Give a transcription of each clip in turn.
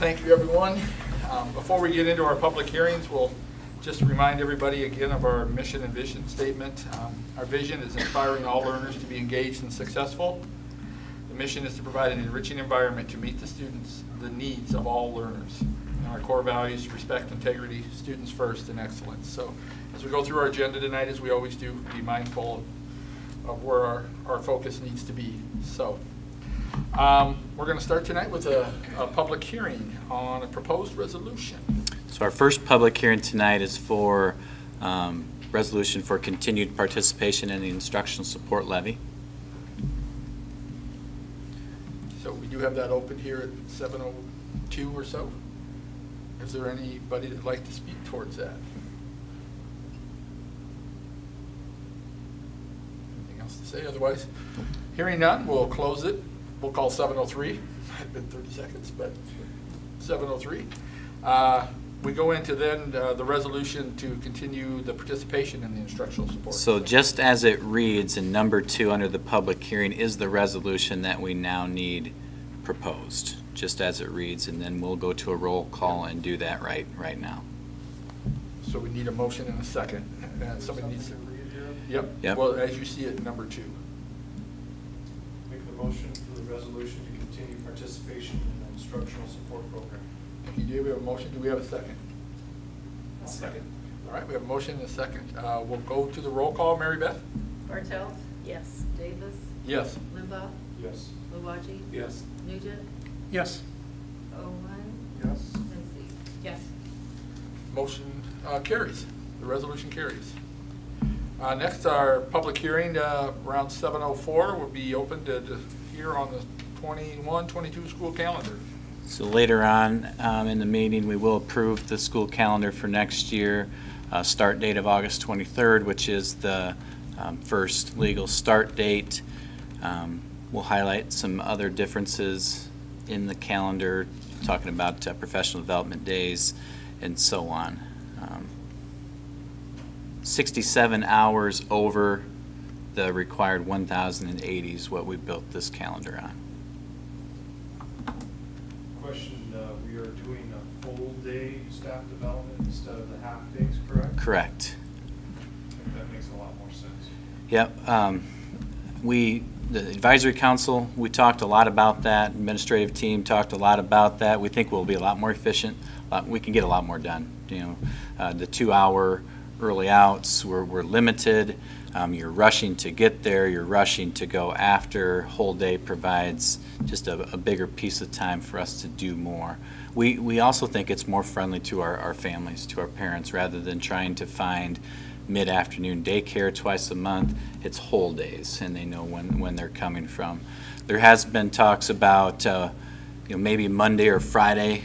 Thank you, everyone. Before we get into our public hearings, we'll just remind everybody again of our mission and vision statement. Our vision is inspiring all learners to be engaged and successful. The mission is to provide an enriching environment to meet the needs of all learners. And our core values: respect, integrity, students first, and excellence. So as we go through our agenda tonight, as we always do, be mindful of where our focus needs to be. So we're going to start tonight with a public hearing on a proposed resolution. So our first public hearing tonight is for resolution for continued participation in the instructional support levy. So we do have that open here at 7:02 or so. Is there anybody that'd like to speak towards that? Anything else to say? Otherwise, hearing none, we'll close it. We'll call 7:03. It's been 30 seconds, but 7:03. We go into then the resolution to continue the participation in the instructional support. So just as it reads in number 2 under the public hearing is the resolution that we now need proposed, just as it reads, and then we'll go to a roll call and do that right now. So we need a motion and a second. And somebody needs to. Yep. Well, as you see it, number 2. Make the motion for the resolution to continue participation in the instructional support program. Thank you. Do we have a motion? Do we have a second? I'll second. All right, we have a motion and a second. We'll go to the roll call. Mary Beth? Bartelt? Yes. Davis? Yes. Limbaugh? Yes. Louwagie? Yes. Nugent? Yes. Owen? Yes. Lindsay? Yes. Motion carries. The resolution carries. Next, our public hearing around 7:04 will be opened to hear on the 21-22 school calendar. So later on in the meeting, we will approve the school calendar for next year. Start date of August 23rd, which is the first legal start date. We'll highlight some other differences in the calendar, talking about professional development days and so on. 67 hours over the required 1,080 is what we built this calendar on. Question, we are doing a full day staff development instead of the half days, correct? Correct. I think that makes a lot more sense. Yep. The advisory council, we talked a lot about that. Administrative team talked a lot about that. We think we'll be a lot more efficient. We can get a lot more done. The 2-hour early outs, we're limited. You're rushing to get there. You're rushing to go after. Whole day provides just a bigger piece of time for us to do more. We also think it's more friendly to our families, to our parents, rather than trying to find mid-afternoon daycare twice a month. It's whole days, and they know when they're coming from. There has been talks about maybe Monday or Friday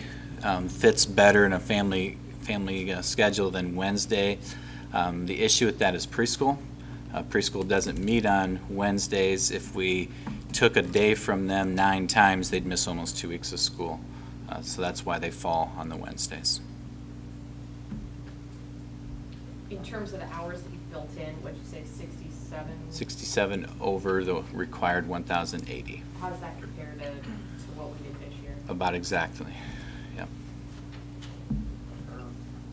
fits better in a family schedule than Wednesday. The issue with that is preschool. Preschool doesn't meet on Wednesdays. If we took a day from them 9 times, they'd miss almost 2 weeks of school. So that's why they fall on the Wednesdays. In terms of the hours that you've built in, what'd you say, 67? 67 over the required 1,080. How does that compare to what we did this year? About exactly. Yep. Are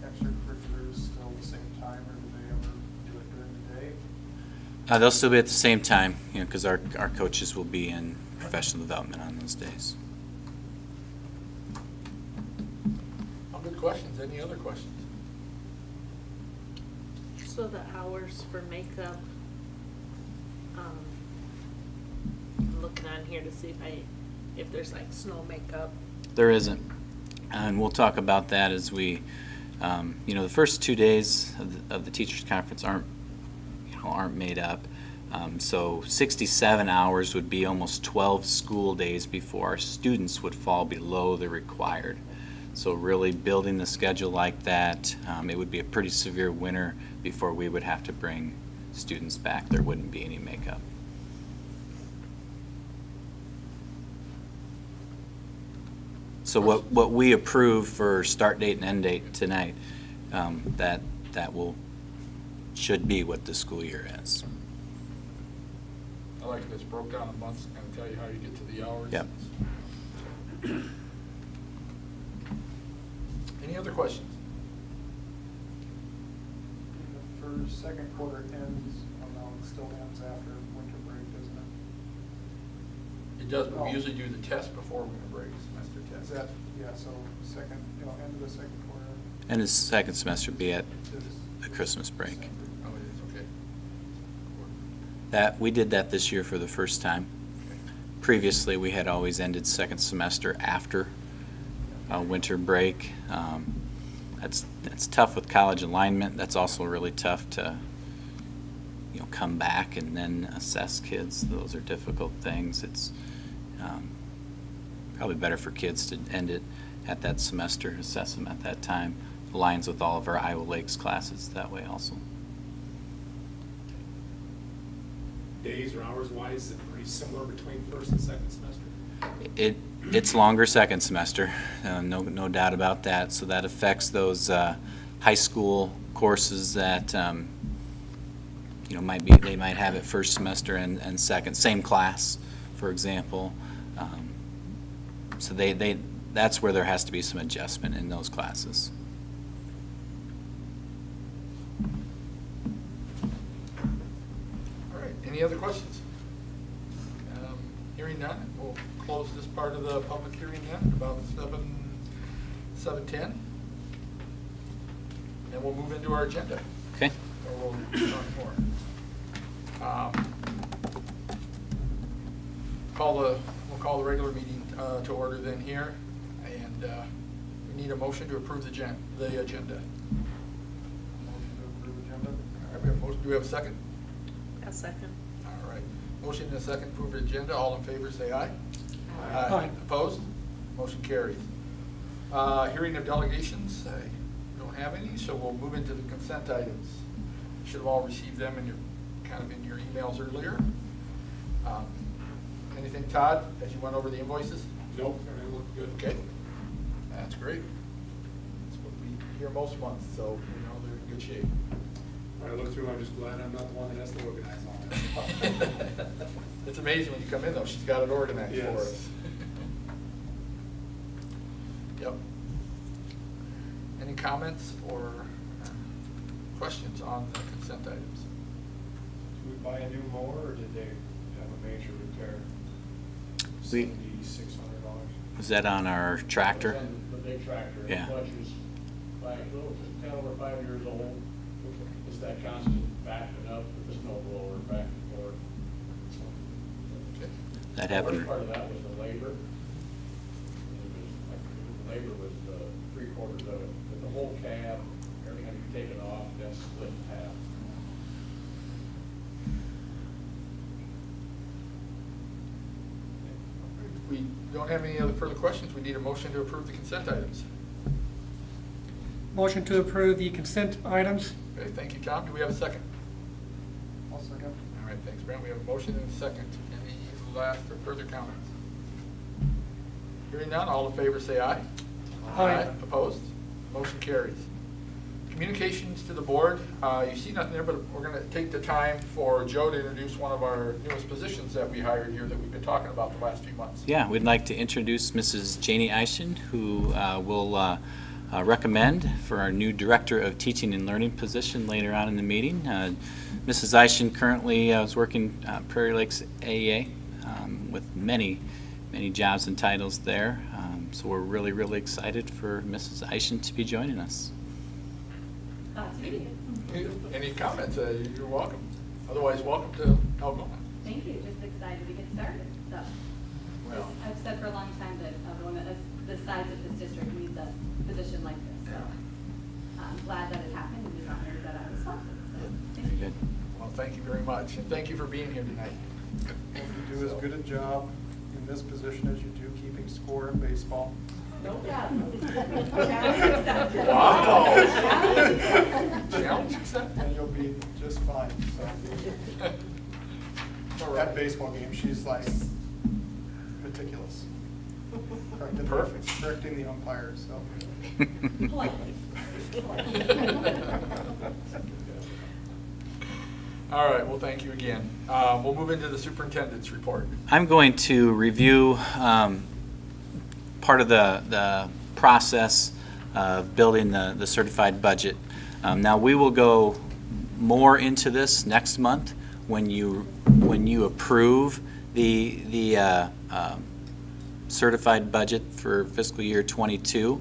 extracurriculars still the same time, or do they ever do it during the day? They'll still be at the same time, because our coaches will be in professional development on those days. All good questions. Any other questions? So the hours for makeup, I'm looking on here to see if there's like snow makeup. There isn't, and we'll talk about that as we, the first 2 days of the teachers' conference aren't made up. So 67 hours would be almost 12 school days before our students would fall below the required. So really building the schedule like that, it would be a pretty severe winter before we would have to bring students back. There wouldn't be any makeup. So what we approve for start date and end date tonight, that should be what the school year is. I like this broke down in months and tell you how you get to the hours. Yep. other questions? The first, second quarter ends, oh no, it still ends after winter break, doesn't it? It does, but we Oh. usually do the test before winter break, semester Is test. that, yeah, so second, end of the second quarter. And the second semester will be at is the Christmas break. December. Oh, it is, okay. We did that this year for the first time. Previously, we had always ended second semester after winter break. That's tough with college alignment. That's also really tough to, come back and then assess kids. Those are difficult things. It's probably better for kids to end it at that semester, assess them at that time. Aligns with all of our Iowa Lakes classes that way also. Days or hours wise, is it pretty similar between first and second semester? It's longer second semester, no doubt about that. So that affects those high school courses that they might have it first semester and second, same class, for example. So that's where there has to be some adjustment in those classes. All right, any other questions? Hearing none, we'll close this part of the public hearing then, about 7:10. And we'll move into our agenda, Okay? or we'll talk more. We'll call the regular meeting to order then here, and we need a motion to approve the agenda. Motion to approve agenda. All right, we have a motion, do we have a second? A second. All right, motion and a second, approve the agenda, all in favor say aye. Aye. Opposed? Motion carries. Hearing of delegations, I don't have any, so we'll move into the consent items. You should have all received them in your emails earlier. Anything, Todd, as you went over the invoices? Nope, everything looked good. Okay, that's great. That's what we hear most months, so we know they're in good shape. When I looked through, I'm just glad I'm not the one that has to organize all that. It's amazing when you come in, though, she's got it organized for Yes. us. Yep. Any comments or questions on the consent items? Did we buy a new mower, or did they have a major repair? We- $7,600. Was that on our tractor? The big tractor, Yeah. which is like, just 10 over 5 years old. It's that constant backing up with the snow blower back and forth. Okay. That The happened. worst part of that was the labor. The labor was 3/4 of it, but the whole cab, everything had to be taken off, then split in half. If we don't have any other further questions, we need a motion to approve the consent items. Motion to approve the consent items. Okay, thank you, Tom. Do we have a second? I'll second. All right, thanks, Brent. We have a motion and a second. Any last or further comments? Hearing none, all in favor say aye. Aye. Opposed? Motion carries. Communications to the board. You see nothing there, but we're going to take the time for Joe to introduce one of our newest positions that we hired here that we've been talking about the last few months. Yeah, we'd like to introduce Mrs. Janie Eischen, who will recommend for our new Director of Teaching and Learning position later on in the meeting. Mrs. Eischen currently is working Prairie Lakes AEA with many jobs and titles there. So we're really, really excited for Mrs. Eischen to be joining us. Any comments? You're welcome. Otherwise, welcome to Algona. Thank you, just excited to get started, so. Well. I've said for a long time that Algona, the size of this district, needs a position like this, so. I'm glad that it happened and just honored that I was selected, so. thank Very you. good. Well, thank you very much, and thank you for being here tonight. Hope you do as good a job in this position as you do keeping score in baseball. No problem. Wow. Challenge accepted. And you'll be just fine, so. All At right. baseball game, she's like meticulous. Perfect. Correcting the umpires, so. Politely. All right, well, thank you again. We'll move into the superintendent's report. I'm going to review part of the process building the certified budget. Now, we will go more into this next month when you approve the certified budget for fiscal year '22.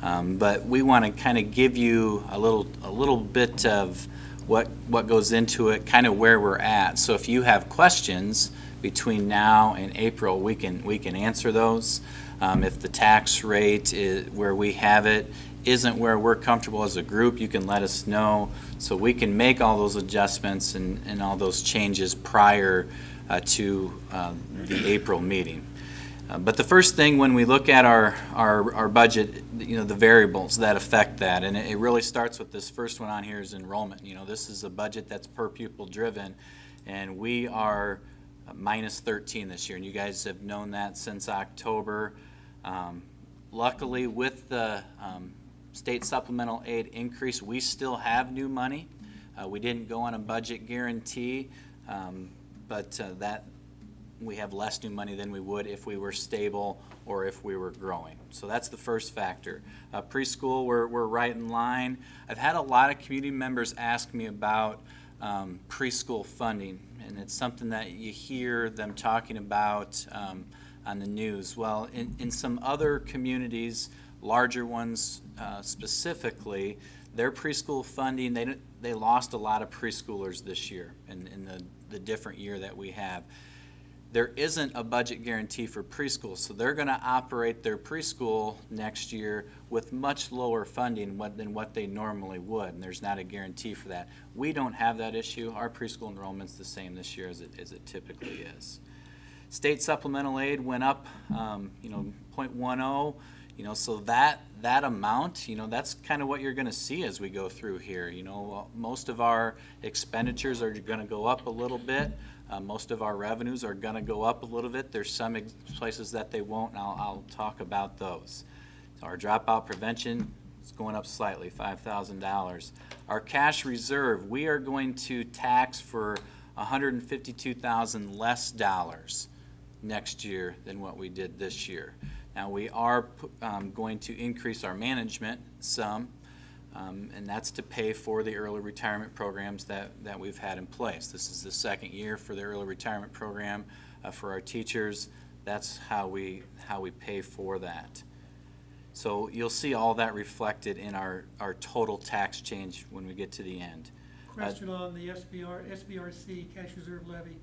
But we want to kind of give you a little bit of what goes into it, kind of where we're at. So if you have questions between now and April, we can answer those. If the tax rate is where we have it isn't where we're comfortable as a group, you can let us know so we can make all those adjustments and all those changes prior to the April meeting. But the first thing when we look at our budget, the variables that affect that, and it really starts with this first one on here is enrollment. This is a budget that's per pupil driven, and we are minus 13 this year, and you guys have known that since October. Luckily, with the state supplemental aid increase, we still have new money. We didn't go on a budget guarantee, but that we have less new money than we would if we were stable or if we were growing. So that's the first factor. Preschool, we're right in line. I've had a lot of community members ask me about preschool funding, and it's something that you hear them talking about on the news. Well, in some other communities, larger ones specifically, their preschool funding, they lost a lot of preschoolers this year in the different year that we have. There isn't a budget guarantee for preschool, so they're going to operate their preschool next year with much lower funding than what they normally would, and there's not a guarantee for that. We don't have that issue. Our preschool enrollment's the same this year as it typically is. State supplemental aid went up, 0.10. So that amount, that's kind of what you're going to see as we go through here. Most of our expenditures are going to go up a little bit. Most of our revenues are going to go up a little bit. There's some places that they won't, and I'll talk about those. So our dropout prevention is going up slightly, $5,000. Our cash reserve, we are going to tax for $152,000 less dollars next year than what we did this year. Now, we are going to increase our management some, and that's to pay for the early retirement programs that we've had in place. This is the second year for the early retirement program for our teachers. That's how we pay for that. So you'll see all that reflected in our total tax change when we get to the end. Question on the SBRC cash reserve levy.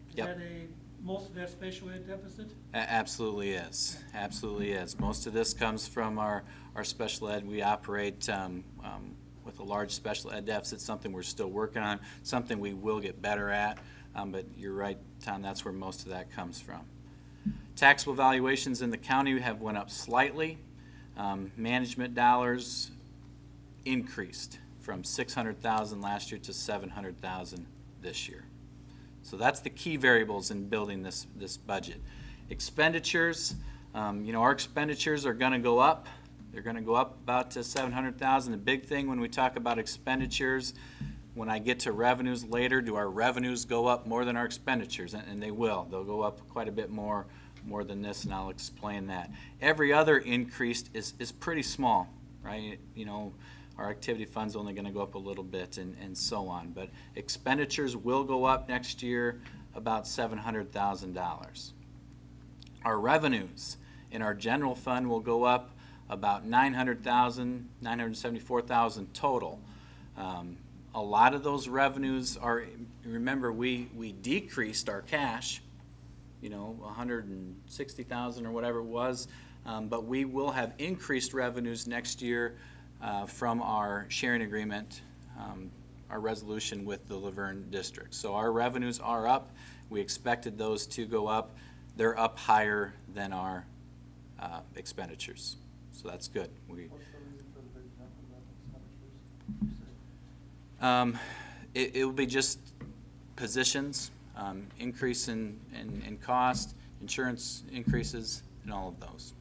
Is Yep. that most of that special ed deficit? Absolutely is. Absolutely is. Most of this comes from our special ed. We operate with a large special ed deficit, something we're still working on, something we will get better at. But you're right, Tom, that's where most of that comes from. Taxable valuations in the county have went up slightly. Management dollars increased from $600,000 last year to $700,000 this year. So that's the key variables in building this budget. Expenditures, our expenditures are going to go up. They're going to go up about to $700,000. The big thing when we talk about expenditures, when I get to revenues later, do our revenues go up more than our expenditures? And they will. They'll go up quite a bit more than this, and I'll explain that. Every other increase is pretty small, right? Our activity fund's only going to go up a little bit and so on. But expenditures will go up next year about $700,000. Our revenues in our general fund will go up about $900,000, $974,000 total. A lot of those revenues are, remember, we decreased our cash, $160,000 or whatever it was, but we will have increased revenues next year from our sharing agreement, our resolution with the Laverne District. So our revenues are up. We expected those to go up. They're up higher than our expenditures. So that's good. What's the reason for the big jump in expenditures? It will be just positions, increase in cost, insurance increases, and all of those.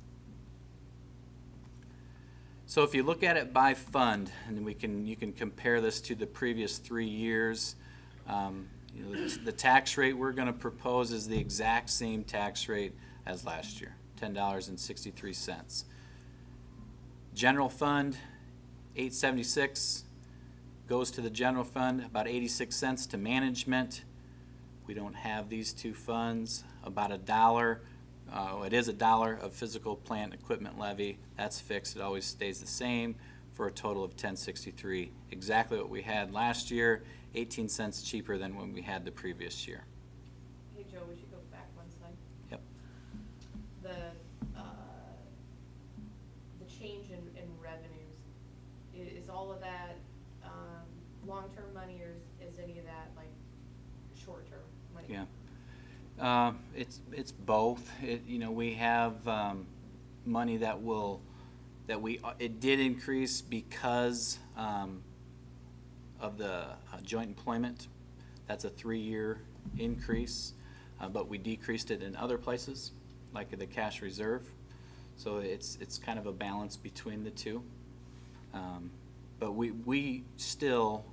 So if you look at it by fund, and you can compare this to the previous 3 years, the tax rate we're going to propose is the exact same tax rate as last year, $10.63. General fund, $876 goes to the general fund, about 86 cents to management. We don't have these two funds. About $1, it is $1 of physical plant equipment levy. That's fixed, it always stays the same, for a total of $1063. Exactly what we had last year, 18 cents cheaper than when we had the previous year. Hey, Joe, we should go back one slide. Yep. The change in revenues, is all of that, long-term money, or is any of that like short-term money? Yeah. It's both. We have money it did increase because of the joint employment. That's a 3-year increase, but we decreased it in other places, like the cash reserve. So it's kind of a balance between the two. But we still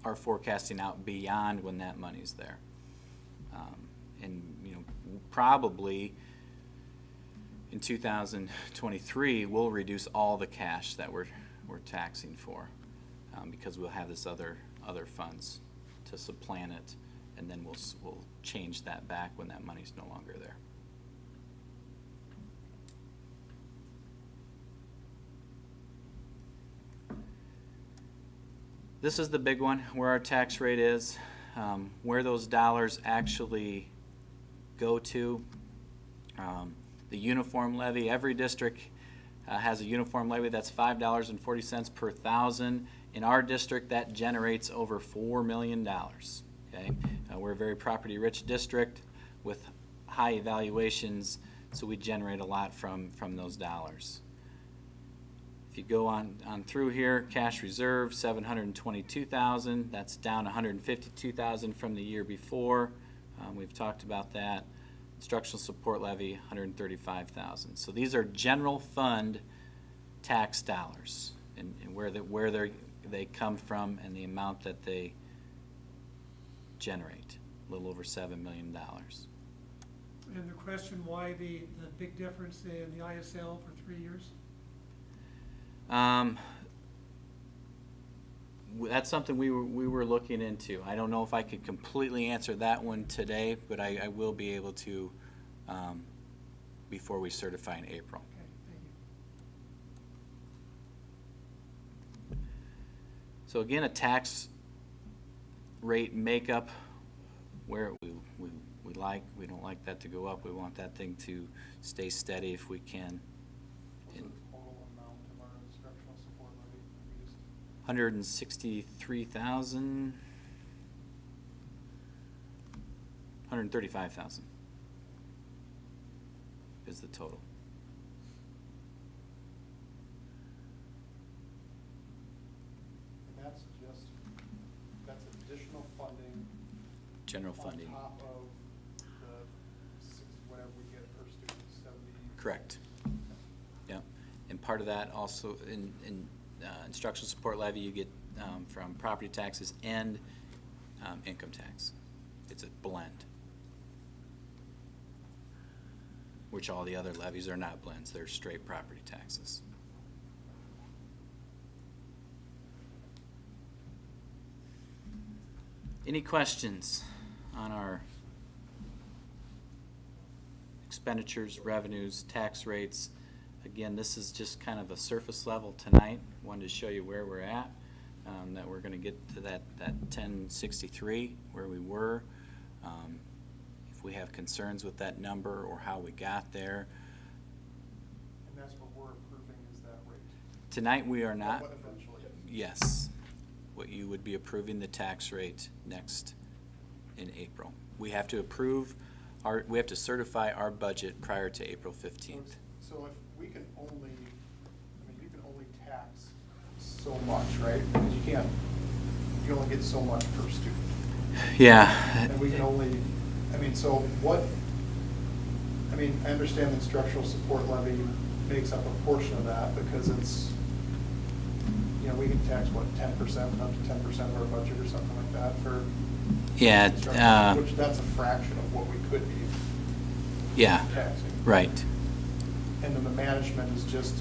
are forecasting out beyond when that money's there. And probably in 2023, we'll reduce all the cash that we're taxing for, because we'll have this other funds to supplant it, and then we'll change that back when that money's no longer there. This is the big one, where our tax rate is, where those dollars actually go to. The uniform levy, every district has a uniform levy that's $5.40 per thousand. In our district, that generates over $4 million. Okay, we're a very property-rich district with high evaluations, so we generate a lot from those dollars. If you go on through here, cash reserve, $722,000. That's down $152,000 from the year before. We've talked about that. Instructional support levy, $135,000. So these are general fund tax dollars, and where they come from and the amount that they generate, a little over $7 million. And the question why the big difference in the ISL for 3 years? That's something we were looking into. I don't know if I could completely answer that one today, but I will be able to before we certify in April. Okay, thank you. So again, a tax rate makeup where we don't like that to go up. We want that thing to stay steady if we can. What's the total amount of our instructional support levy used? 163,000, 135,000 is the total. And that's additional funding. General funding. On top of the whatever we get per student, 70. Correct. Yeah, and part of that also in instructional support levy you get from property taxes and income tax. It's a blend, which all the other levies are not blends, they're straight property taxes. Any questions on our expenditures, revenues, tax rates? Again, this is just kind of a surface level tonight. Wanted to show you where we're at, that we're going to get to that 1063 where we were. If we have concerns with that number or how we got there. And that's what we're approving is that rate. Tonight we are not. What eventually. Yes. What you would be approving the tax rate next in April. We have to we have to certify our budget prior to April 15th. So if we can only, you can only tax so much, right? Because you only get so much per student. Yeah. And we can only, so what, I understand the instructional support levy makes up a portion of that because it's, we can tax, 10%, up to 10% of our budget or something like that for Yeah. which that's a fraction of what we could be Yeah. taxing. Right. And then the management is just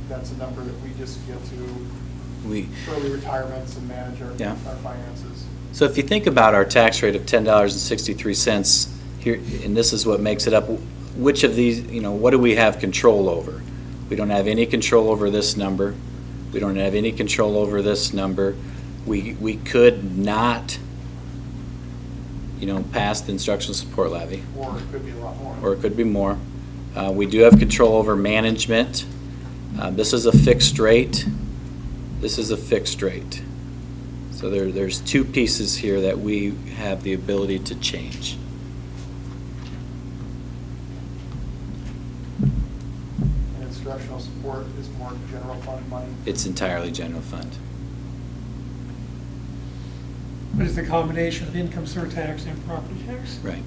that's a number that we just get to We, early retirements and manage our Yeah. our finances. so if you think about our tax rate of $10.63 here, and this is what makes it up, which of these, what do we have control over? We don't have any control over this number. We don't have any control over this number. We could not, pass the instructional support levy, Or it could be a lot more. or it could be more. We do have control over management. This is a fixed rate. This is a fixed rate. So there's two pieces here that we have the ability to change. And instructional support is more general fund money. It's entirely general fund. But it's the combination of income surtax and property tax. Right.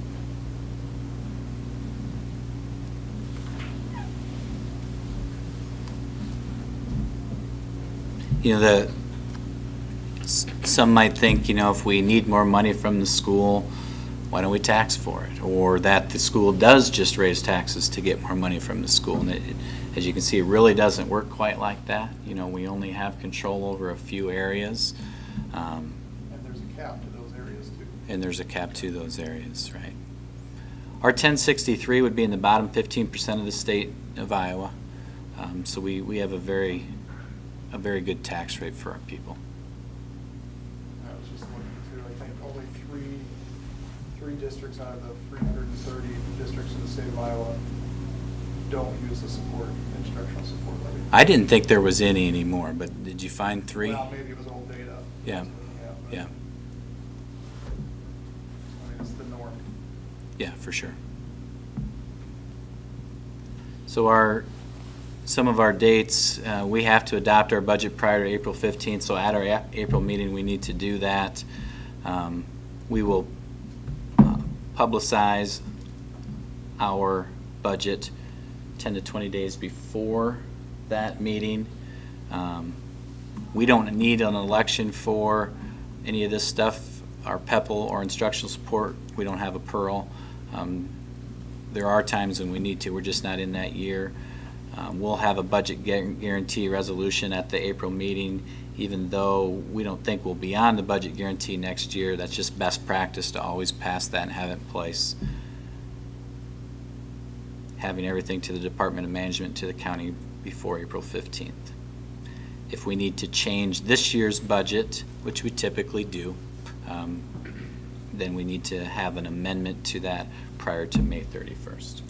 Some might think, if we need more money from the school, why don't we tax for it? Or that the school does just raise taxes to get more money from the school. And as you can see, it really doesn't work quite like that. We only have control over a few areas. And there's a cap to those areas too. And there's a cap to those areas, right? Our 1063 would be in the bottom 15% of the state of Iowa. So we have a very good tax rate for our people. I was just looking through, I think only three districts out of the 330 districts in the state of Iowa don't use the instructional support levy. I didn't think there was any anymore, but did you find three? Well, maybe it was old data. Yeah. But, Yeah. I mean, it's the norm. Yeah, for sure. So some of our dates, we have to adopt our budget prior to April 15th, so at our April meeting, we need to do that. We will publicize our budget 10 to 20 days before that meeting. We don't need an election for any of this stuff, our PEPL or instructional support. We don't have a PEARL. There are times when we need to, we're just not in that year. We'll have a budget guarantee resolution at the April meeting, even though we don't think we'll be on the budget guarantee next year. That's just best practice to always pass that and have it in place. Having everything to the Department of Management, to the county before April 15th. If we need to change this year's budget, which we typically do, then we need to have an amendment to that prior to May 31st.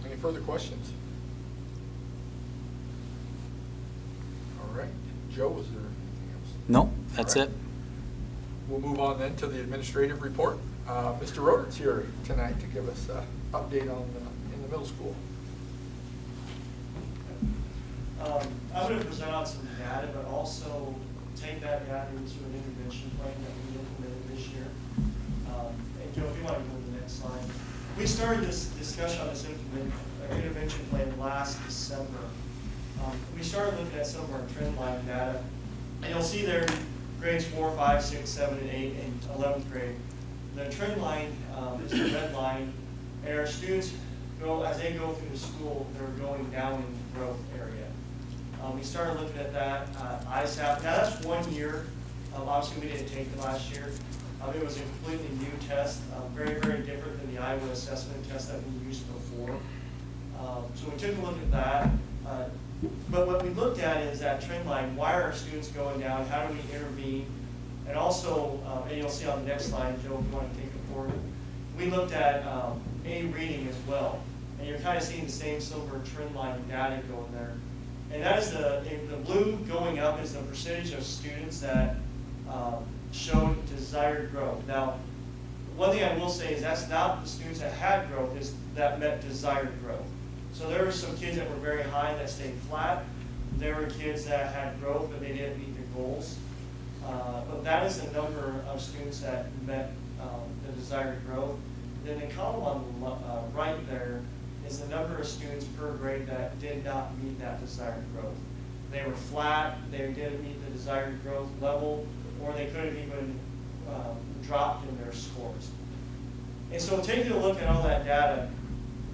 Any further questions? All right. Joe, is there anything else? No, that's All right. it. We'll move on then to the administrative report. Mr. Roder's here tonight to give us an update on in the middle school. I'm going to present out some data, but also take that data into an intervention plan that we implemented this year. And Joe, if you want to go to the next slide. We started this discussion on this intervention plan last December. We started looking at some of our trend line data. And you'll see there grades 4, 5, 6, 7, and 8, and 11th grade. The trend line is the red line, and our students, as they go through the school, they're going down in the growth area. We started looking at that ISAP. Now that's 1 year. Obviously, we didn't take it last year. It was a completely new test, very, very different than the Iowa assessment test that we used before. So we took a look at that. But what we looked at is that trend line. Why are our students going down? How do we intervene? And also, and you'll see on the next slide, Joe, if you want to take it forward, we looked at A, reading as well. And you're kind of seeing the same silver trend line data going there. And that is the blue going up is the percentage of students that showed desired growth. Now, one thing I will say is that's not the students that had growth, is that met desired growth. So there were some kids that were very high that stayed flat. There were kids that had growth, but they didn't meet the goals. But that is the number of students that met the desired growth. Then the column on the right there is the number of students per grade that did not meet that desired growth. They were flat, they didn't meet the desired growth level, or they could have even dropped in their scores. And so taking a look at all that data,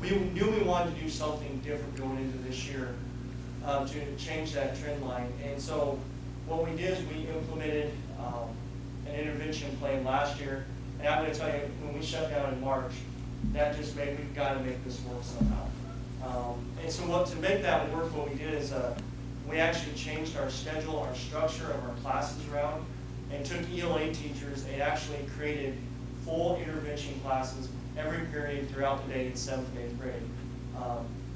we knew we wanted to do something different going into this year to change that trend line. And so what we did is we implemented an intervention plan last year. And I'm going to tell you, when we shut down in March, that just made, we've got to make this work somehow. And so to make that work, what we did is we actually changed our schedule, our structure of our classes around, and took ELA teachers and actually created full intervention classes every period throughout the day in 7th and 8th grade.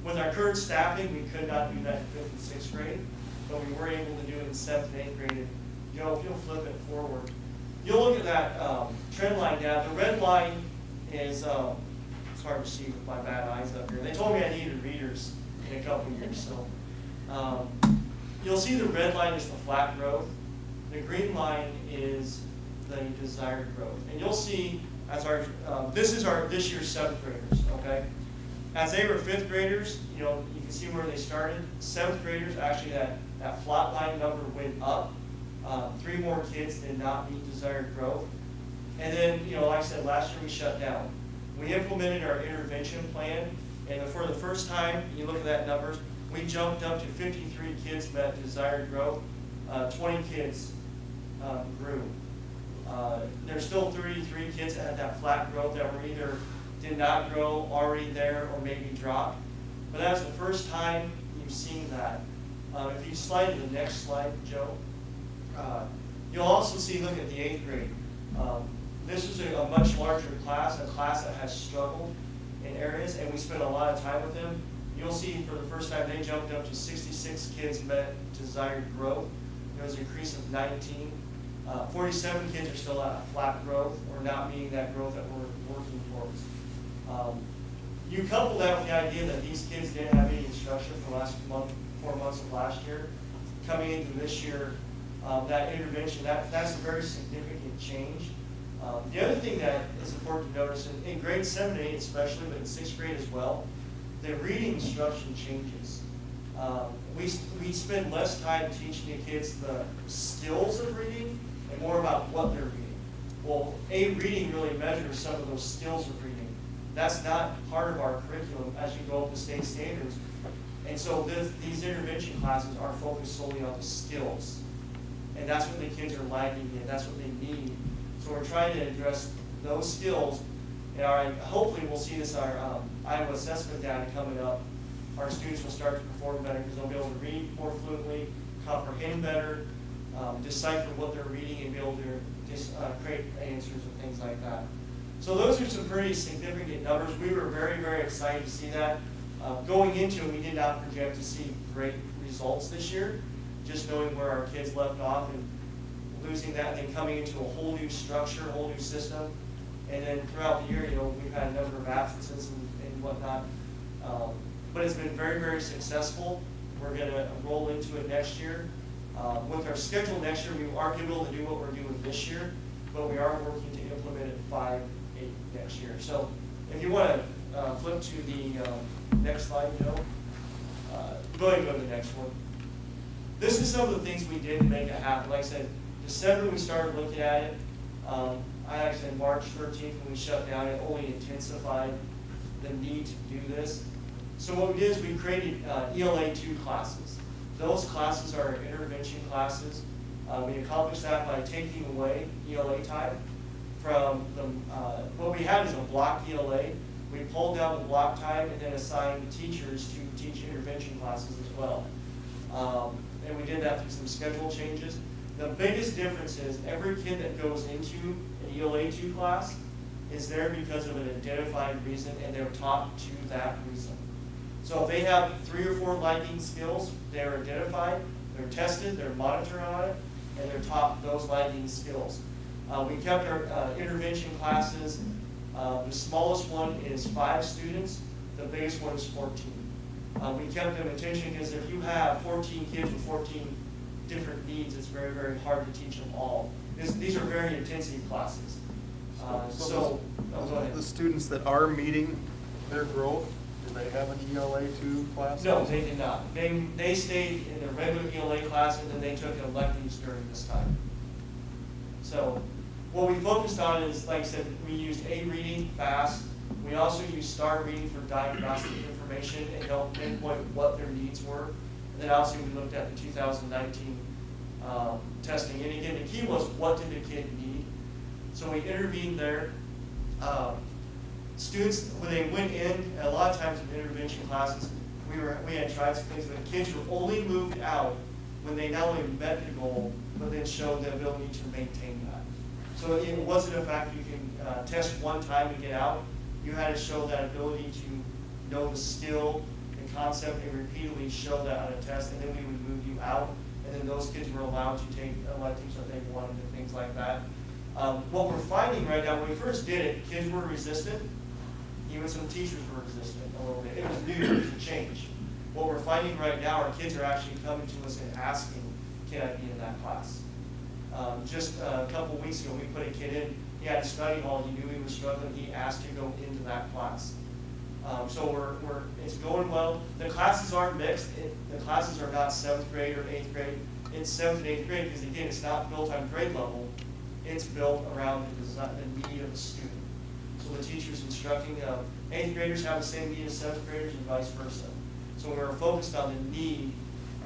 With our current staffing, we could not do that in 5th and 6th grade, but we were able to do it in 7th and 8th grade. And, Joe, if you'll flip it forward, you'll look at that trend line down. The red line is, it's hard to see with my bad eyes up here. They told me I needed readers in a couple years, so. You'll see the red line is the flat growth. The green line is the desired growth. And you'll see as our, this year's 7th graders, okay? As they were 5th graders, you can see where they started. 7th graders, actually that flat line number went up. 3 more kids did not meet desired growth. And then, like I said, last year we shut down. We implemented our intervention plan, and for the first time, you look at that numbers, we jumped up to 53 kids met desired growth. 20 kids grew. There's still 33 kids that had that flat growth that were either did not grow, already there, or maybe dropped. But that's the first time you've seen that. If you slide to the next slide, Joe, you'll also see, look at the 8th grade. This is a much larger class, a class that has struggled in areas, and we spent a lot of time with them. You'll see for the first time they jumped up to 66 kids met desired growth. There was an increase of 19. 47 kids are still at flat growth or not meeting that growth that we're working towards. You couple that with the idea that these kids didn't have any instruction for the last 4 months of last year. Coming into this year, that intervention, that's a very significant change. The other thing that is important to notice, in grade 7 and 8 especially, but in 6th grade as well, the reading instruction changes. We spend less time teaching the kids the skills of reading and more about what they're reading. Well, reading really measures some of those skills of reading. That's not part of our curriculum as you go up to state standards. And so these intervention classes are focused solely on the skills. And that's what the kids are lagging in, that's what they need. So we're trying to address those skills. And hopefully we'll see this in our Iowa assessment data coming up. Our students will start to perform better because they'll be able to read more fluently, comprehend better, decipher what they're reading, and be able to create answers and things like that. So those are some pretty significant numbers. We were very, very excited to see that. Going into it, we did not project to see great results this year, just knowing where our kids left off and losing that, and then coming into a whole new structure, a whole new system. And then throughout the year, we've had a number of absences and whatnot. But it's been very, very successful. We're going to roll into it next year. With our schedule next year, we aren't able to do what we're doing this year, but we are working to implement it 5-8 next year. So if you want to flip to the next slide, Joe. Go ahead and go to the next one. This is some of the things we did to make it happen. Like I said, December we started looking at it. I actually said March 13th when we shut down, it only intensified the need to do this. So what we did is we created ELA 2 classes. Those classes are intervention classes. We accomplished that by taking away ELA time from what we had is a block ELA. We pulled down the block time and then assigned teachers to teach intervention classes as well. And we did that through some schedule changes. The biggest difference is every kid that goes into an ELA 2 class is there because of an identified reason, and they're taught to that reason. So if they have 3 or 4 lagging skills, they're identified, they're tested, they're monitored on it, and they're taught those lagging skills. We kept our intervention classes. The smallest one is 5 students. The biggest one is 14. We kept them attention because if you have 14 kids with 14 different needs, it's very, very hard to teach them all. These are very intensive classes. Go ahead. The students that are meeting their growth, do they have an ELA 2 class? No, they did not. They stayed in their regular ELA class, and then they took electives during this time. So what we focused on is, like I said, we used A reading, FAST. We also used STAR reading for diagnostic information and help pinpoint what their needs were. And then also we looked at the 2019 testing. And again, the key was, what did the kid need? So we intervened there. Students, when they went in, a lot of times in intervention classes, we had tried some things, but kids were only moved out when they not only met the goal, but then showed the ability to maintain that. So it wasn't a fact you can test one time and get out. You had to show that ability to know the skill and concept and repeatedly show that on a test, and then we would move you out. And then those kids were allowed to take electives that they wanted and things like that. What we're finding right now, when we first did it, kids were resistant. Even some teachers were resistant a little bit. It was new, it was a change. What we're finding right now are kids are actually coming to us and asking, can I be in that class? Just a couple weeks ago, we put a kid in, he had a study hall, he knew he was struggling, he asked to go into that class. So it's going well. The classes aren't mixed. The classes are not 7th grade or 8th grade. It's 7th and 8th grade because, again, it's not built on grade level. It's built around the need of the student. So the teachers instructing 8th graders have the same need as 7th graders and vice versa. So we're focused on the need,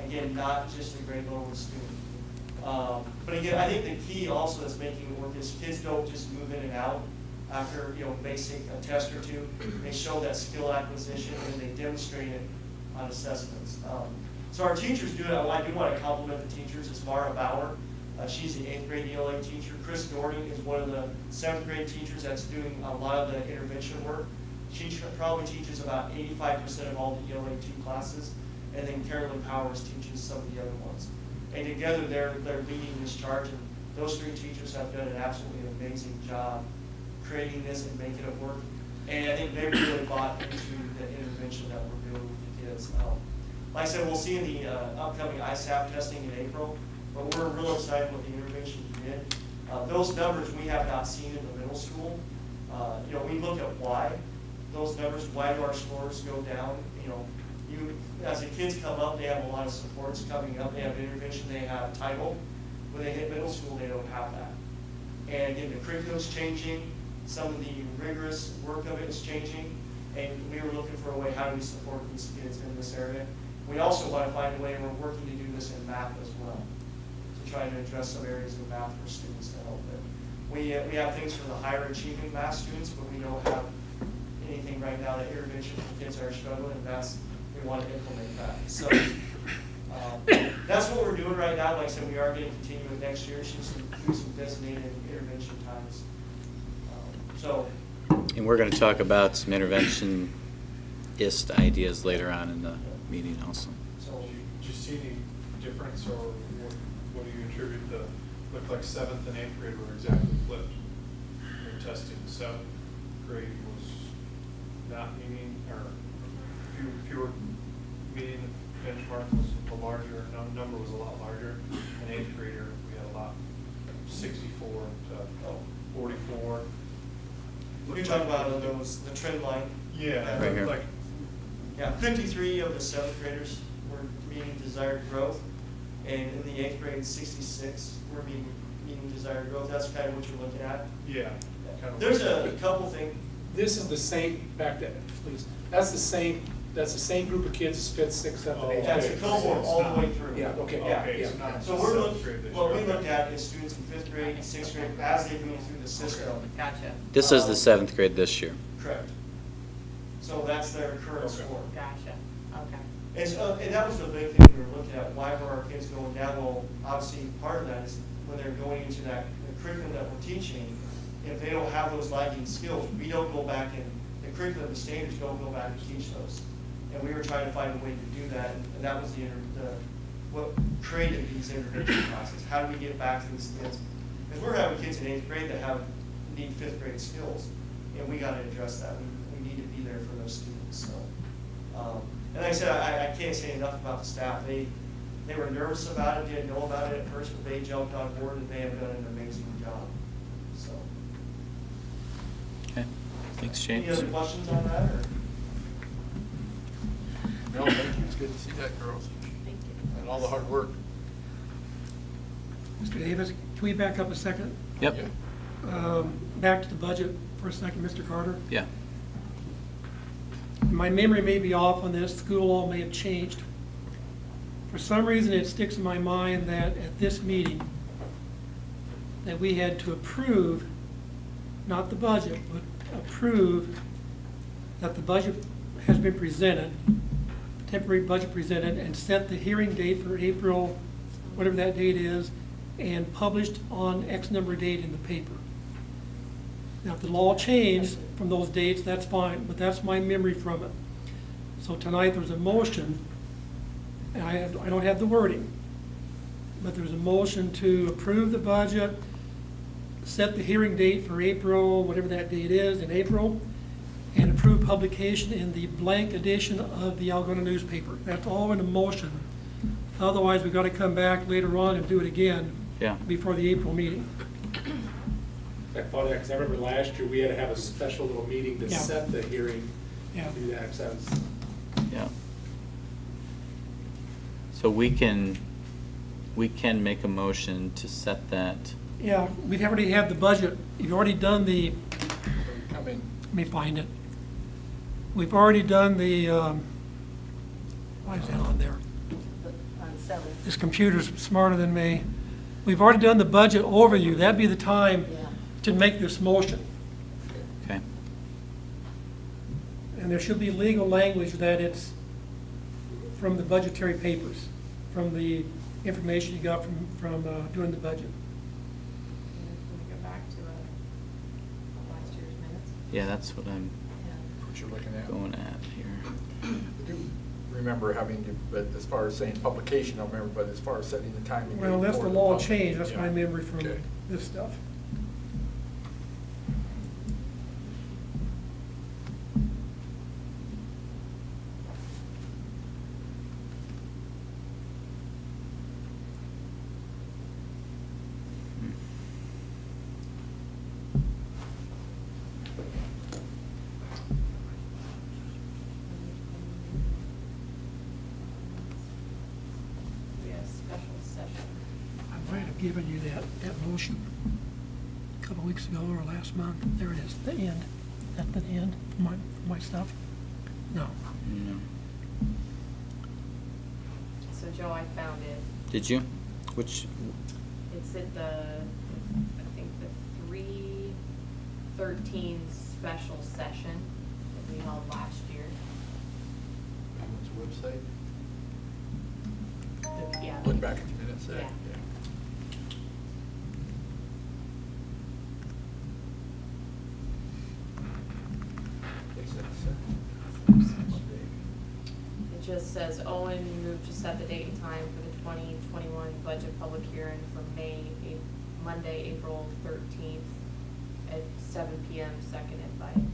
again, not just the grade level of the student. But again, I think the key also that's making it work is kids don't just move in and out after basic a test or two. They show that skill acquisition and they demonstrate it on assessments. So our teachers do it. I do want to compliment the teachers. It's Mara Bauer. She's the 8th grade ELA teacher. Chris Doherty is one of the 7th grade teachers that's doing a lot of the intervention work. She probably teaches about 85% of all the ELA 2 classes, and then Carolyn Powers teaches some of the other ones. And together they're leading this charge, and those 3 teachers have done an absolutely amazing job creating this and making it work. And I think they really bought into the intervention that we're doing with the kids. Like I said, we'll see in the upcoming ISAP testing in April, but we're real excited with the intervention we did. Those numbers we have not seen in the middle school. We look at why those numbers, why do our scores go down? As the kids come up, they have a lot of supports coming up. They have intervention, they have title. When they hit middle school, they don't have that. And again, the curriculum's changing. Some of the rigorous work of it is changing. And we were looking for a way, how do we support these kids in this area? We also want to find a way, and we're working to do this in math as well, to try to address some areas of math for students to help it. We have things for the higher achieving math students, but we don't have anything right now that intervention for kids that are struggling, and we want to implement that. So that's what we're doing right now. Like I said, we are going to continue it next year, do some designated intervention times. And we're going to talk about some interventionist ideas later on in the meeting also. So did you see any difference, or what do you attribute the, looked like 7th and 8th grade were exactly flipped? Their testing, 7th grade was not meeting, or fewer meeting the benchmark was a larger, number was a lot larger. An 8th grader, we had a lot, 64 to 44. You're talking about the trend line? Yeah. Right here. Like, Yeah, 53 of the 7th graders were meeting desired growth, and in the 8th grade, 66 were meeting desired growth. That's kind of what you're looking at. yeah. kind of There's like- a couple things. This is the same, back that, please, that's the same group of kids as 5th, 6th, 7th, and 8th. That's a cohort all the way through. Yeah, okay. Okay, Yeah. so not So what we looked at is students in 5th grade, 6th grade, as they move through the system. Gotcha. This is the 7th grade this year. Correct. So that's their current score. Gotcha. Okay. And that was the big thing we were looking at. Why were our kids going down? Well, obviously, part of that is when they're going into the curriculum that we're teaching, if they don't have those lagging skills, we don't go back and, the curriculum, the standards don't go back and teach those. And we were trying to find a way to do that, and that was what created these intervention classes. How do we get back to these kids? Because we're having kids in 8th grade that need 5th grade skills, and we got to address that. We need to be there for those students. So, and like I said, I can't say enough about the staff. They were nervous about it, didn't know about it at first, but they jumped on board, and they have done an amazing job. So, Okay, thanks, any James. other questions on that? Or? No, thank you. It's good to see that growth Thank you. and all the hard work. Mr. Davis, can we back up a second? Yep. Yeah. Back to the budget for a second, Mr. Carter. Yeah. My memory may be off on this, school law may have changed. For some reason, it sticks in my mind that at this meeting, that we had to approve, not the budget, but approve that the budget has been presented, temporary budget presented, and set the hearing date for April, whatever that date is, and published on X number date in the paper. Now, if the law changed from those dates, that's fine, but that's my memory from it. So tonight, there's a motion, and I don't have the wording, but there's a motion to approve the budget, set the hearing date for April, whatever that date is, in April, and approve publication in the blank edition of the Algona newspaper. That's all in a motion. Otherwise, we've got to come back later on and do it again Yeah. before the April meeting. I thought that, because I remember last year, we had to have a special little meeting to Yeah. set the hearing, Yeah. do that, 'cause that was, Yeah. So we can make a motion to set that. Yeah, we've already had the budget. You've already done the, Come in. let me find it. We've already done the, why is that on there? On 7. This computer's smarter than me. We've already done the budget overview. That'd be the time Yeah. to make this motion. Okay. And there should be legal language that it's from the budgetary papers, from the information you got from doing the budget. Can we go back to last year's minutes? Yeah, that's what I'm What you're looking at. going at here. I do remember having to, but as far as saying publication, I don't remember, but as far as setting the timing. Well, that's the law change. That's my memory from Okay. this stuff. We have special session. I might have given you that motion a couple weeks ago or last month. There it is, the end. At the end, my stuff? No. No. So Joe, I found it. Did you? Which, It's at the, I think the 3/13 special session that we held last year. What's the website? Yeah. Look back at the minutes there. Yeah. It just says Owen moved to set the date and time for the 2021 budget public hearing for Monday, April 13th at 7 PM, seconded by Nugent.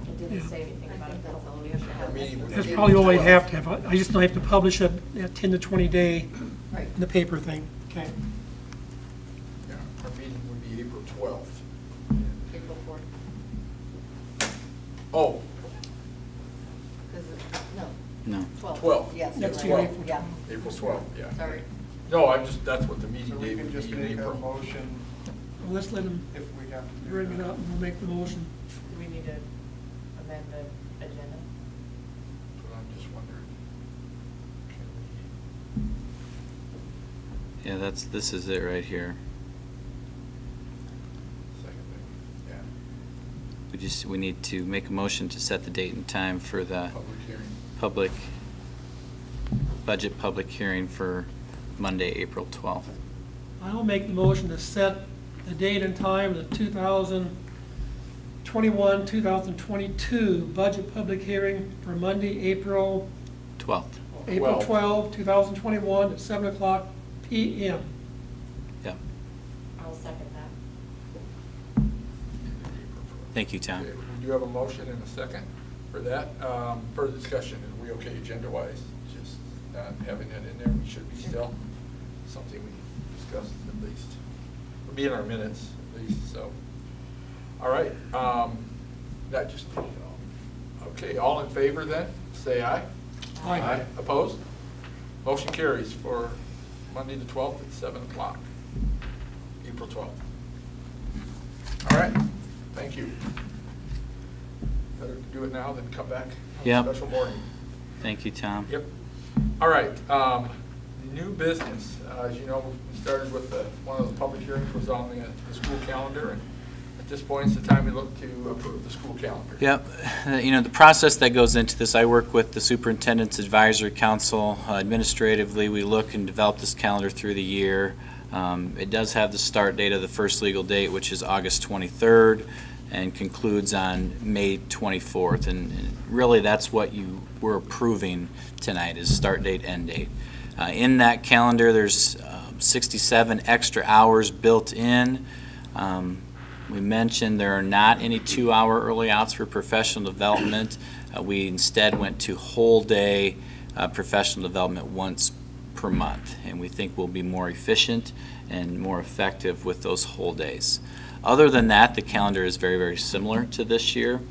It didn't Yeah. say anything about a I think that's all we publication. have to have. Our meeting would That's be probably all I April have to 12th. have. I just don't have to publish it at 10 to 20 day, Right. the paper thing. Okay. Yeah, our meeting would be April 12th. April 4th. Oh, No, no. 12th. 12th. Yes, you're Next right. year, April Yeah, April 12th, yeah. sorry. No, I'm just, that's what the So meeting we date can would just be in make a April. motion Well, let's let him if we have to. do bring it that. up and we'll make the motion. Do we need to amend the agenda? But I'm just wondering, can Yeah, this is it right here. we, second thing, yeah, We need to make a motion to set the date and time for the public hearing. budget public hearing for Monday, April 12th. I'll make the motion to set the date and time of the 2021, 2022 budget public hearing for Monday, April 12th. 12, 2021 at 7 o'clock PM. Yep. I'll second that. Thank you, Tom. Okay, we do have a motion and a second for that. Further discussion, are we okay agenda-wise? Just not having it in there, we should be still, something we discussed at least. It'll be in our minutes at least, so. All right, that just, okay, all in favor then, say aye. Aye. Opposed? Motion carries for Monday the 12th at 7 o'clock. April 12th. All right, thank you. Better do it now than come back on a Yep. special morning. Thank you, Tom. Yep. All right, new business. As you know, we started with one of the public hearings was on the school calendar, and at this point, it's the time we look to approve the school calendar. Yep. The process that goes into this, I work with the Superintendent's Advisory Council. Administratively, we look and develop this calendar through the year. It does have the start date of the first legal date, which is August 23rd, and concludes on May 24th. And really, that's what you were approving tonight, is start date, end date. In that calendar, there's 67 extra hours built in. We mentioned there are not any 2-hour early outs for professional development. We instead went to whole day professional development once per month, and we think we'll be more efficient and more effective with those whole days. Other than that, the calendar is very, very similar to this year,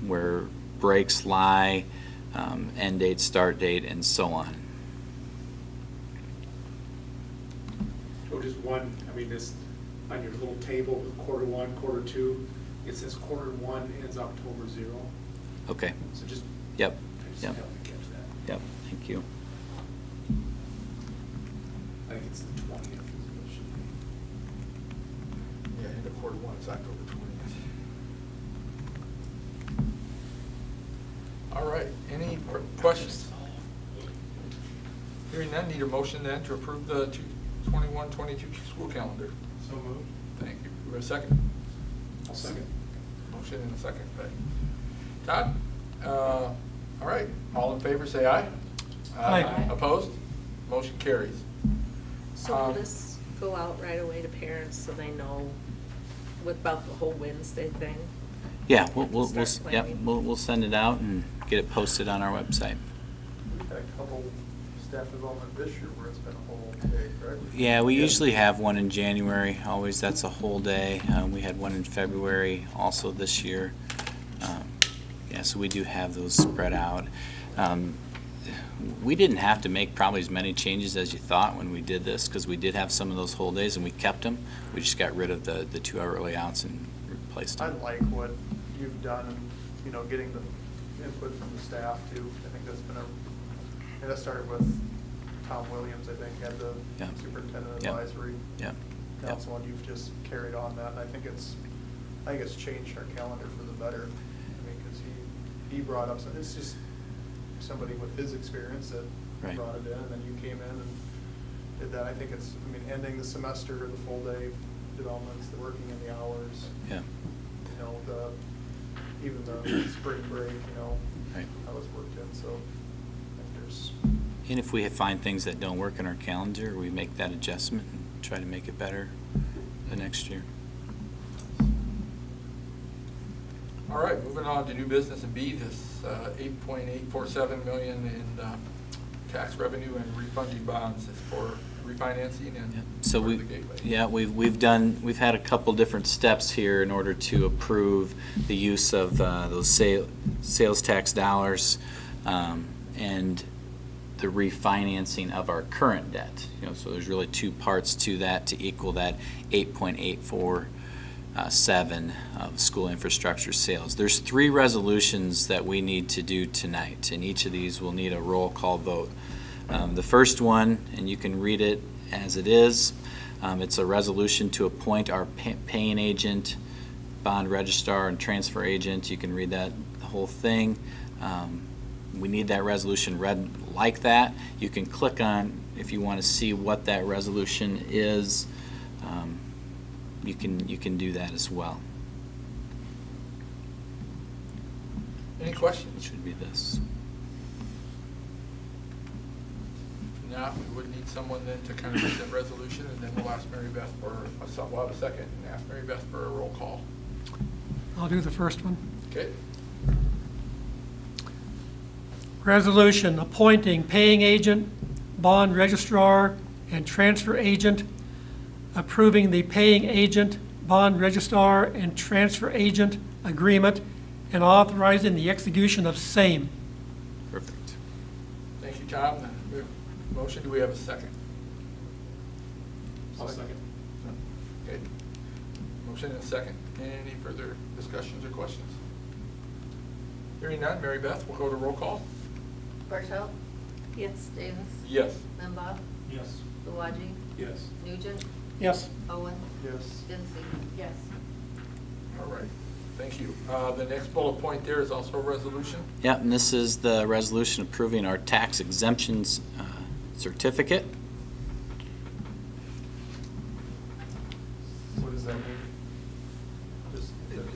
where breaks lie, end date, start date, and so on. So just one, I mean, this, on your little table with quarter one, quarter two, it says quarter one ends October 0. Okay. So just, Yep. I just Yep. help me catch that. Yep. Thank you. I think it's the 20th is what it should be. Yeah, end of quarter one is October 20th. All right, any questions? Hearing none, need a motion then to approve the 21-22 school calendar. So moved. Thank you. We have a second? I'll second. Motion and a second. Thank you. Todd? All right, all in favor, say aye. Aye. Opposed? Motion carries. So will this go out right away to parents so they know what about the whole Wednesday thing? Yeah, we'll Start planning. we'll send it out and get it posted on our website. We've had a couple staff development this year where it's been a whole day, correct? Yeah, we usually have one in January, always, that's a whole day. We had one in February also this year. Yeah, so we do have those spread out. We didn't have to make probably as many changes as you thought when we did this, because we did have some of those whole days and we kept them. We just got rid of the 2-hour early outs and replaced I them. like what you've done, and, you know, getting the input from the staff too. I think that's been and that started with Tom Williams, I think, had the Yeah. superintendent Yeah. advisory Yeah. council, and you've just carried on that, and I think it's changed our calendar for the better. I mean, because he brought up, it's just somebody with his experience that Right. brought it in, and then you came in and did that. I think it's, ending the semester, the full day developments, the working in the hours, Yeah, you know, even the spring break, you know, right. how it's worked in, so I think there's, And if we find things that don't work in our calendar, we make that adjustment and try to make it better the next year. All right, moving on to new business and B, this $8.847 million in tax revenue and refunding bonds is for refinancing and So for we, the gateway. yeah, we've had a couple different steps here in order to approve the use of those sales tax dollars and the refinancing of our current debt. You know, so there's really two parts to that to equal that 8.847 of school infrastructure sales. There's 3 resolutions that we need to do tonight, and each of these will need a roll call vote. The first one, and you can read it as it is, it's a resolution to appoint our paying agent, bond registrar, and transfer agent. You can read that, the whole thing. We need that resolution read like that. You can click on, if you want to see what that resolution is, you can do that as well. Any It questions? should be this. If not, we would need someone then to kind of read that resolution, and then we'll ask Mary Beth we'll have a second and ask Mary Beth for a roll call. I'll do the first one. Okay? Resolution appointing paying agent, bond registrar, and transfer agent, approving the paying agent, bond registrar, and transfer agent agreement, and authorizing the execution of same. Perfect. Thank you, Tom. We have a motion, do we have a second? I'll second. Motion and a second. Any further discussions or questions? Hearing none, Mary Beth, we'll go to roll call. Bartel? Yes. Davis? Yes. Limbaugh? Yes. Louwagie? Yes. Nugent? Yes. Owen? Yes. Densey? Yes. All right, thank you. The next bullet point there is also a resolution. Yep, and this is the resolution approving our tax exemptions certificate. What does that mean? Just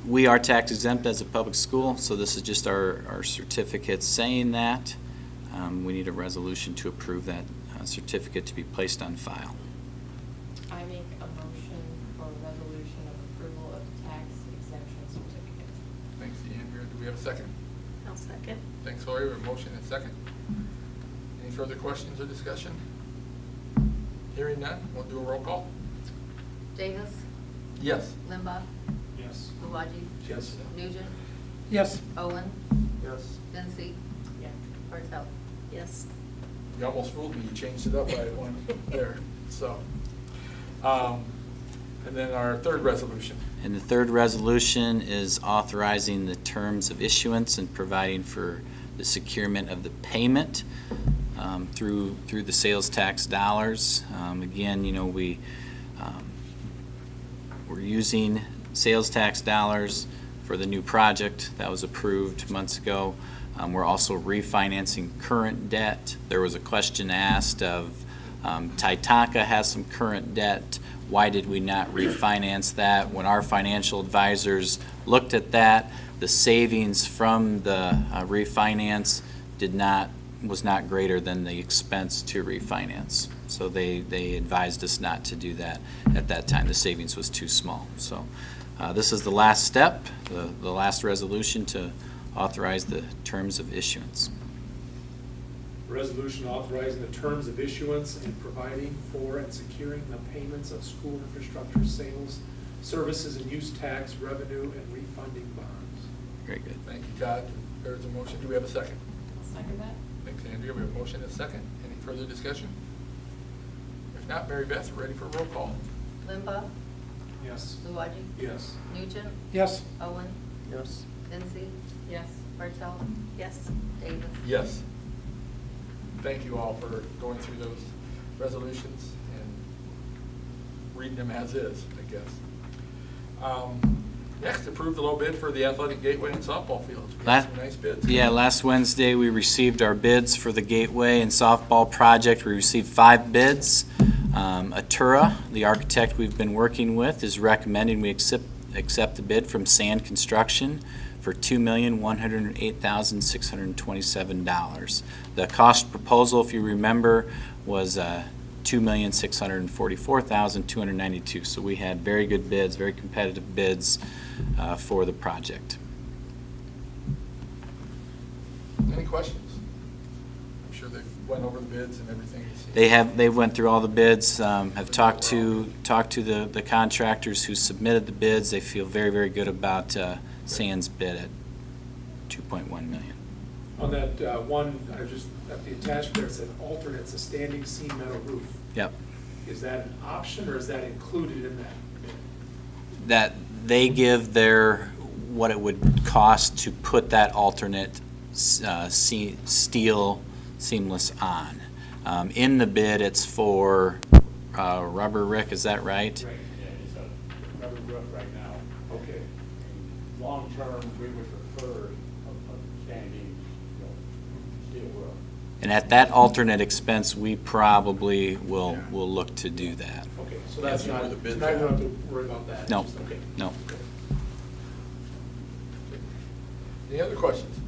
We are tax exempt as a public school, so this is just our certificate saying that. We need a resolution to approve that certificate to be placed on file. I make a motion for a resolution of approval of tax exemption certificate. Thanks, Andrea. Do we have a second? I'll second. Thanks, Lori. We have a motion and a second. Any further questions or discussion? Hearing none, we'll do a roll call. Davis? Yes. Limbaugh? Yes. Louwagie? Yes. Nugent? Yes. Owen? Yes. Densey? Yes. Bartel? Yes. You almost fooled me. You changed it up by one there, so. And then our third resolution. And the third resolution is authorizing the terms of issuance and providing for the securement of the payment through the sales tax dollars. Again, you know, we're using sales tax dollars for the new project that was approved months ago. We're also refinancing current debt. There was a question asked of Titanca has some current debt. Why did we not refinance that? When our financial advisors looked at that, the savings from the refinance was not greater than the expense to refinance. So they advised us not to do that at that time. The savings was too small. So this is the last step, the last resolution to authorize the terms of issuance. Resolution authorizing the terms of issuance and providing for and securing the payments of school infrastructure sales, services and use tax revenue and refunding bonds. Very good. Thank you, Todd. There's a motion. Do we have a second? I'll second that. Thanks, Andrea. We have a motion and a second. Any further discussion? If not, Mary Beth, we're ready for a roll call. Limbaugh? Yes. Louwagie? Yes. Nugent? Yes. Owen? Yes. Densey? Yes. Bartel? Yes. Davis? Yes. Thank you all for going through those resolutions and reading them as is, I guess. Next, approve the low bid for the athletic gateway and softball fields. We got some nice bids. Yeah, last Wednesday, we received our bids for the Gateway and softball project. We received 5 bids. Atura, the architect we've been working with, is recommending we accept the bid from Sand Construction for $2,108,627. The cost proposal, if you remember, was $2,644,292. So we had very good bids, very competitive bids for the project. Any questions? I'm sure they went over the bids and everything. They went through all the bids, have talked to the contractors who submitted the bids. They feel very, very good about Sand's bid at $2.1 million. On that one, I just, at the attached there, it said alternates, a standing seam metal roof. Yep. Is that an option or is that included in that bid? That they give what it would cost to put that alternate steel seamless on. In the bid, it's for rubber, Rick, is that right? Right, yeah, it's a rubber roof right now. Okay. Long term, we would prefer a standing, steel roof. And at that alternate expense, we probably will look to do that. Okay, so that's Yeah, not, where the bids not are. going to have to worry about that? No, just- okay. no. Any other questions?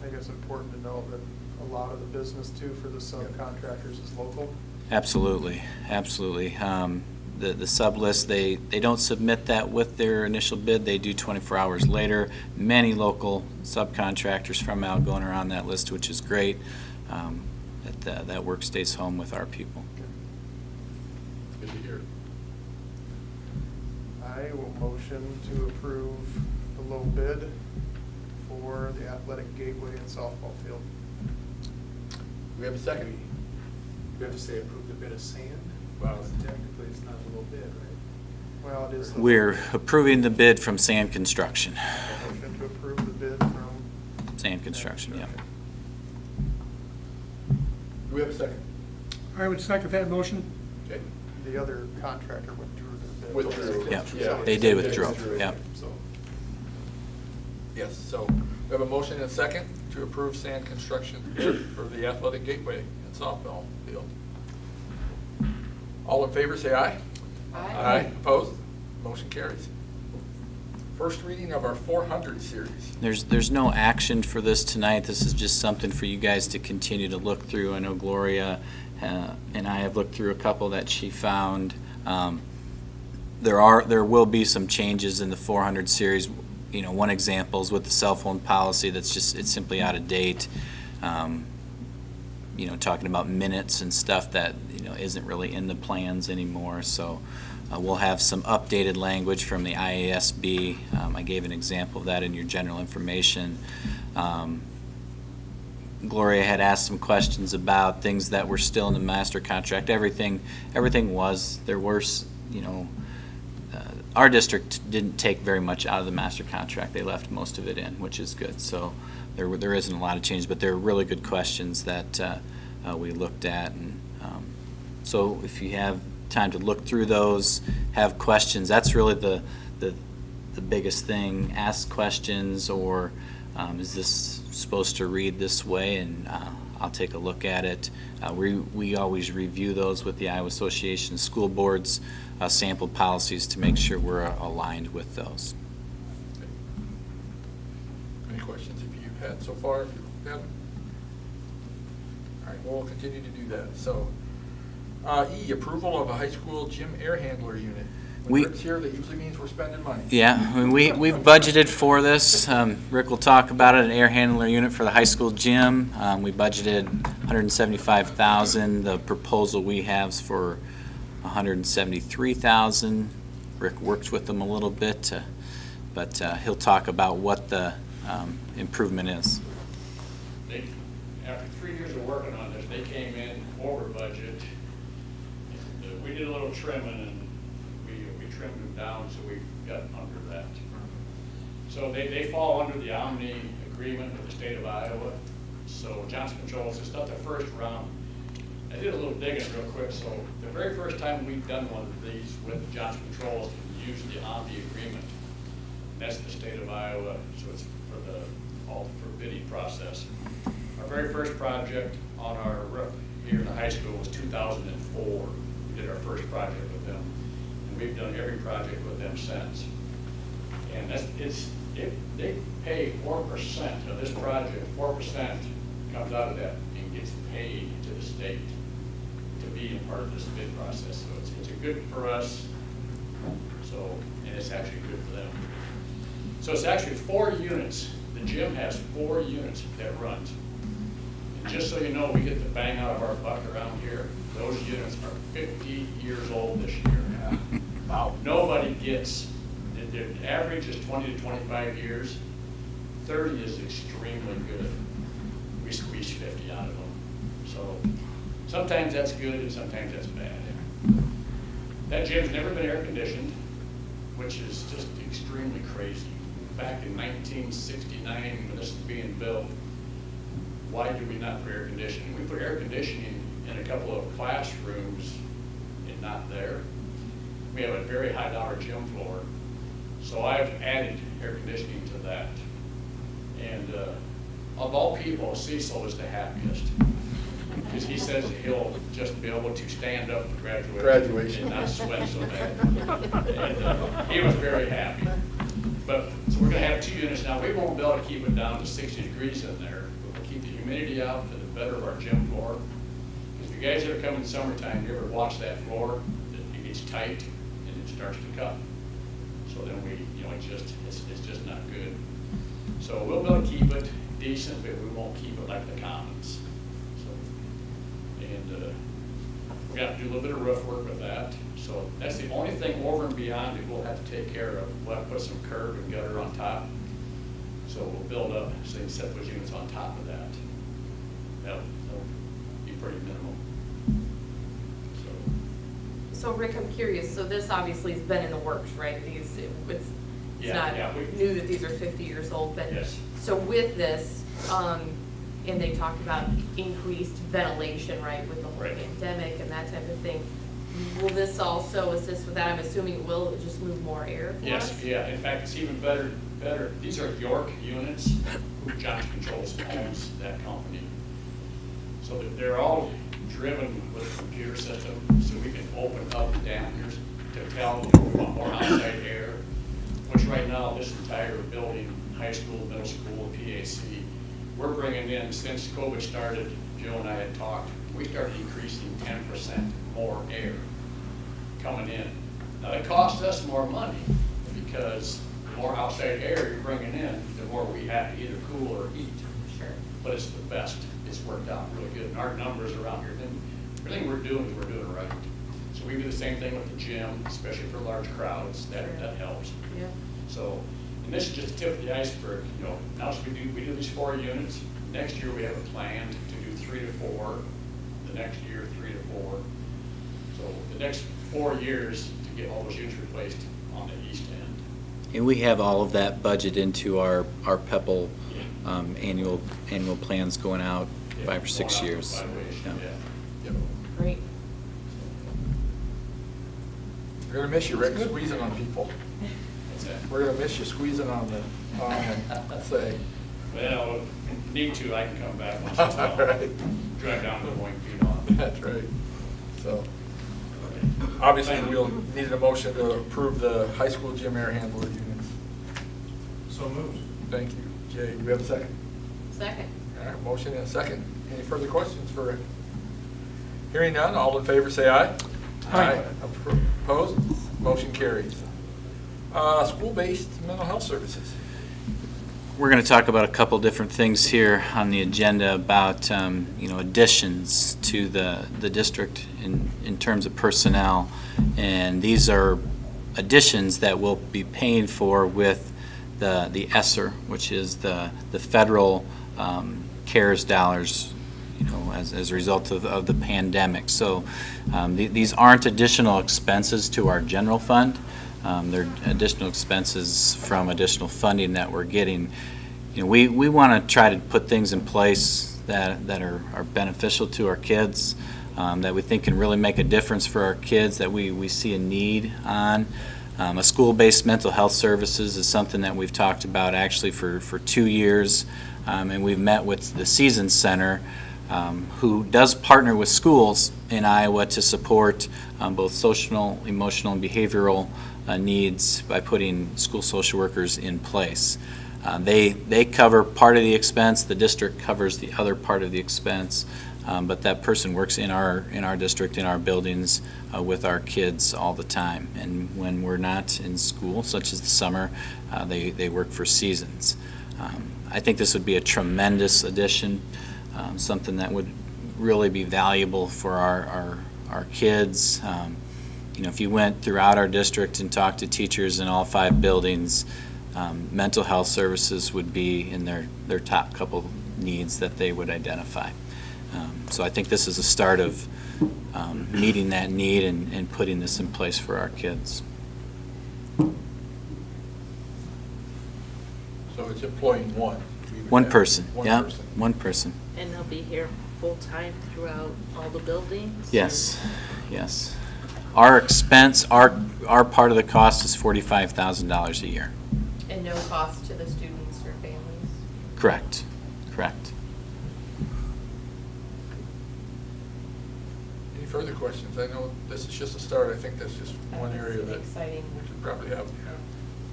I think it's important to know that a lot of the business too for the subcontractors is local. Absolutely, absolutely. The sub list, they don't submit that with their initial bid. They do 24 hours later. Many local subcontractors from Algona are on that list, which is great. That work stays home with our people. Good to hear. I will motion to approve the low bid for the athletic gateway and softball field. We have a second. We have to say approve the bid of sand? Wow. Because technically, it's not a little bid, right? Well, it is. We're approving the bid from Sand Construction. Motion to approve the bid from. Sand Construction, yeah. Do we have a second? I would second that motion. Okay. The other contractor withdrew their bid. Withdrew. Yeah, Yeah. they did withdraw, yeah. So, Yes, so we have a motion and a second to approve Sand Construction bid for the Athletic Gateway and softball field. All in favor, say aye. Aye. Opposed? Motion carries. First reading of our 400 series. There's no action for this tonight. This is just something for you guys to continue to look through. I know Gloria and I have looked through a couple that she found. There will be some changes in the 400 series. You know, one example is with the cell phone policy. It's simply out of date. You know, talking about minutes and stuff that, you know, isn't really in the plans anymore. So we'll have some updated language from the IASB. I gave an example of that in your general information. Gloria had asked some questions about things that were still in the master contract. Everything was. There were, you know, our district didn't take very much out of the master contract. They left most of it in, which is good. So there isn't a lot of change, but there are really good questions that we looked at. And so if you have time to look through those, have questions, that's really the biggest thing. Ask questions, or is this supposed to read this way? And I'll take a look at it. We always review those with the Iowa Association of School Boards sample policies to make sure we're aligned with those. Any questions if you've had so far, if you haven't? All right, we'll continue to do that. So, E, approval of a high school gym air handler unit. When Rick's here, that usually means we're spending money. Yeah, I mean, we've budgeted for this. Rick will talk about it, an air handler unit for the high school gym. We budgeted $175,000. The proposal we have is for $173,000. Rick worked with them a little bit, but he'll talk about what the improvement is. After 3 years of working on this, they came in over budget. We did a little trimming, and we trimmed them down, so we got under that. So they fall under the Omni agreement with the state of Iowa. So Johnson Controls, it's not the first round. I did a little digging real quick. So the very first time we've done one of these with Johnson Controls and used the Omni agreement, that's the state of Iowa, so it's for bidding process. Our very first project on our roof here in the high school was 2004. We did our first project with them, and we've done every project with them since. And they pay 4% of this project. 4% comes out of that and gets paid to the state to be a part of this bid process. So it's good for us. So, and it's actually good for them. So it's actually 4 units. The gym has 4 units that runs. And just so you know, we get the bang out of our buck around here. Those units are 50 years old this year. Wow. Nobody gets, the average is 20 to 25 years. 30 is extremely good. We squeeze 50 out of them. So sometimes that's good and sometimes that's bad. That gym's never been air conditioned, which is just extremely crazy. Back in 1969, when this was being built, why did we not put air conditioning? We put air conditioning in a couple of classrooms and not there. We have a very high dollar gym floor. So I've added air conditioning to that. And of all people, Cecil is the happiest. Because he says that he'll just be able to stand up for graduation and not sweat so bad. And he was very happy. But, so we're going to have 2 units now. We won't be able to keep it down to 60 degrees in there. We'll keep the humidity out for the better of our gym floor. Because you guys that are coming in summertime, you ever watch that floor? It gets tight and it starts to cut. So then it's just not good. So we'll be able to keep it decent, but we won't keep it like the Commons. So, and we got to do a little bit of roof work with that. So that's the only thing over and beyond it we'll have to take care of. We'll have to put some curb and gutter on top. So we'll build up, so you can set those units on top of that. That'll be pretty minimal. So So Rick, I'm curious, so this obviously has been in the works, right? It's Yeah, not we- new that these are 50 years old, but. Yes. So with this, and they talked about increased ventilation, right, with the whole Right. pandemic and that type of thing. Will this also assist with that? I'm assuming it will just move more air for us? Yes, yeah, in fact, it's even better. These are York units, Johnson Controls owns that company. So they're all driven with a computer system, so we can open up the dampers to tell them we want more outside air, which right now, this entire building, high school, middle school, PAC, we're bringing in, since COVID started, Joe and I had talked, we started decreasing 10% more air coming in. Now, it costs us more money because the more outside air you're bringing in, the more we have to either cool or heat. Sure. But it's the best. It's worked out really good. And our numbers around here, and everything we're doing right. So we do the same thing with the gym, especially for large crowds. That helps. Yeah. So, and this is just the tip of the iceberg. Now we do these 4 units. Next year we have a plan to do 3 to 4. The next year 3 to 4. So the next 4 years to get all those units replaced on the east end. And we have all of that budget into our PEPAL annual plans going out 5 or 6 years. 5 ways, Yeah. yeah. Great. We're gonna miss you, Rick, squeezing on people. What's that? We're gonna miss you squeezing on and say. Well, need to, I can come back once in a while. Right. Drive down to Point Piedmont. That's right. So, obviously, we'll need a motion to approve the high school gym air handler units. So moved. Thank you. Jay, do we have a second? Second. All right, motion and a second. Any further questions for Rick? Hearing none, all in favor say aye. Aye. Opposed? Motion carries. School-based mental health services. We're going to talk about a couple different things here on the agenda about, additions to the district in terms of personnel. And these are additions that we'll be paying for with the ESSER, which is the federal CARES dollars, as a result of the pandemic. So these aren't additional expenses to our general fund. They're additional expenses from additional funding that we're getting. We want to try to put things in place that are beneficial to our kids, that we think can really make a difference for our kids, that we see a need on. A school-based mental health services is something that we've talked about actually for 2 years, and we've met with the Seasons Center, who does partner with schools in Iowa to support both social, emotional, and behavioral needs by putting school social workers in place. They cover part of the expense, the district covers the other part of the expense, but that person works in our district, in our buildings, with our kids all the time. And when we're not in school, such as the summer, they work for Seasons. I think this would be a tremendous addition, something that would really be valuable for our kids. If you went throughout our district and talked to teachers in all 5 buildings, mental health services would be in their top couple needs that they would identify. So I think this is a start of meeting that need and putting this in place for our kids. So it's employing one. One person, One yeah, person. one person. And they'll be here full-time throughout all the buildings? Yes, yes. Our expense, our part of the cost is $45,000 a year. And no cost to the students or families? Correct, correct. Any further questions? I know this is just a start. I think that's just one area that Exciting. we could probably have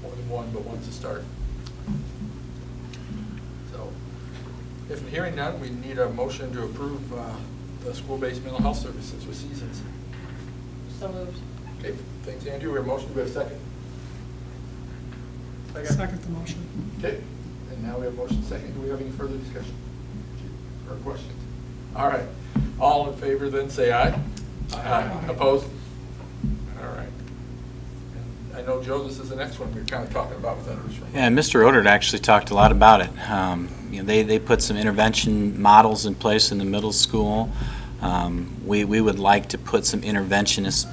more than one, but one's a start. So, if I'm hearing none, we need a motion to approve the school-based mental health services with Seasons. So moved. Okay, thanks, Andrew. We have a motion. Do we have a second? Second the motion. Okay, and now we have motion second. Do we have any further discussion or questions? All right, all in favor then say aye. Aye. Opposed? All right. And I know, Joe, this is the next one we were kind of talking about with others. Yeah, and Mr. Odert actually talked a lot about it. They put some intervention models in place in the middle school. We would like to put some interventionist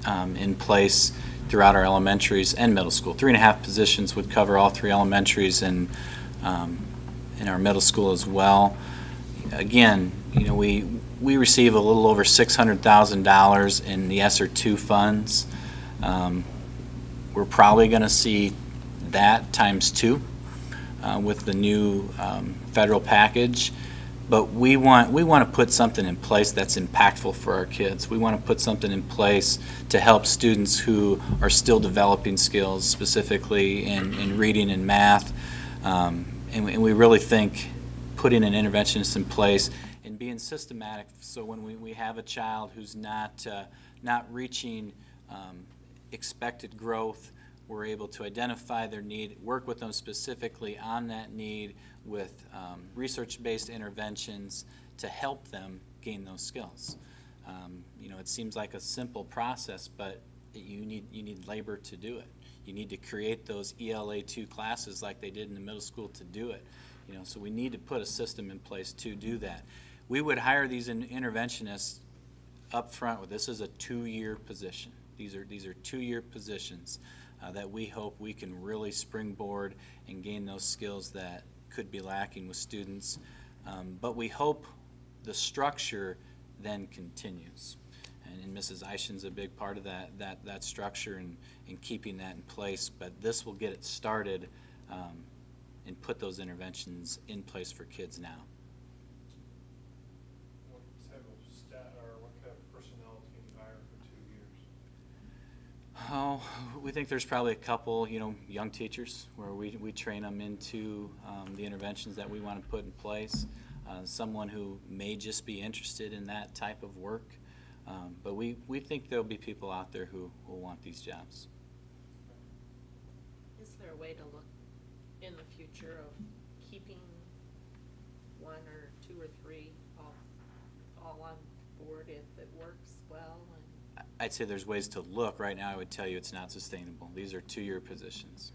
in place throughout our elementaries and middle school. 3.5 positions would cover all 3 elementaries and in our middle school as well. Again, we receive a little over $600,000 in the ESSER II funds. We're probably going to see that times 2 with the new federal package. But we want to put something in place that's impactful for our kids. We want to put something in place to help students who are still developing skills, specifically in reading and math. And we really think putting an interventionist in place and being systematic, so when we have a child who's not reaching expected growth, we're able to identify their need, work with them specifically on that need with research-based interventions to help them gain those skills. It seems like a simple process, but you need labor to do it. You need to create those ELA 2 classes like they did in the middle school to do it. So we need to put a system in place to do that. We would hire these interventionists up front. This is a 2-year position. These are 2-year positions that we hope we can really springboard and gain those skills that could be lacking with students. But we hope the structure then continues. And Mrs. Eishen's a big part of that structure and keeping that in place. But this will get it started and put those interventions in place for kids now. What type of staff or what kind of personnel can you hire for 2 years? Oh, we think there's probably a couple, young teachers where we train them into the interventions that we want to put in place. Someone who may just be interested in that type of work. But we think there'll be people out there who will want these jobs. Is there a way to look in the future of keeping 1 or 2 or 3 all on board if it works well? I'd say there's ways to look. Right now, I would tell you it's not sustainable. These are 2-year positions.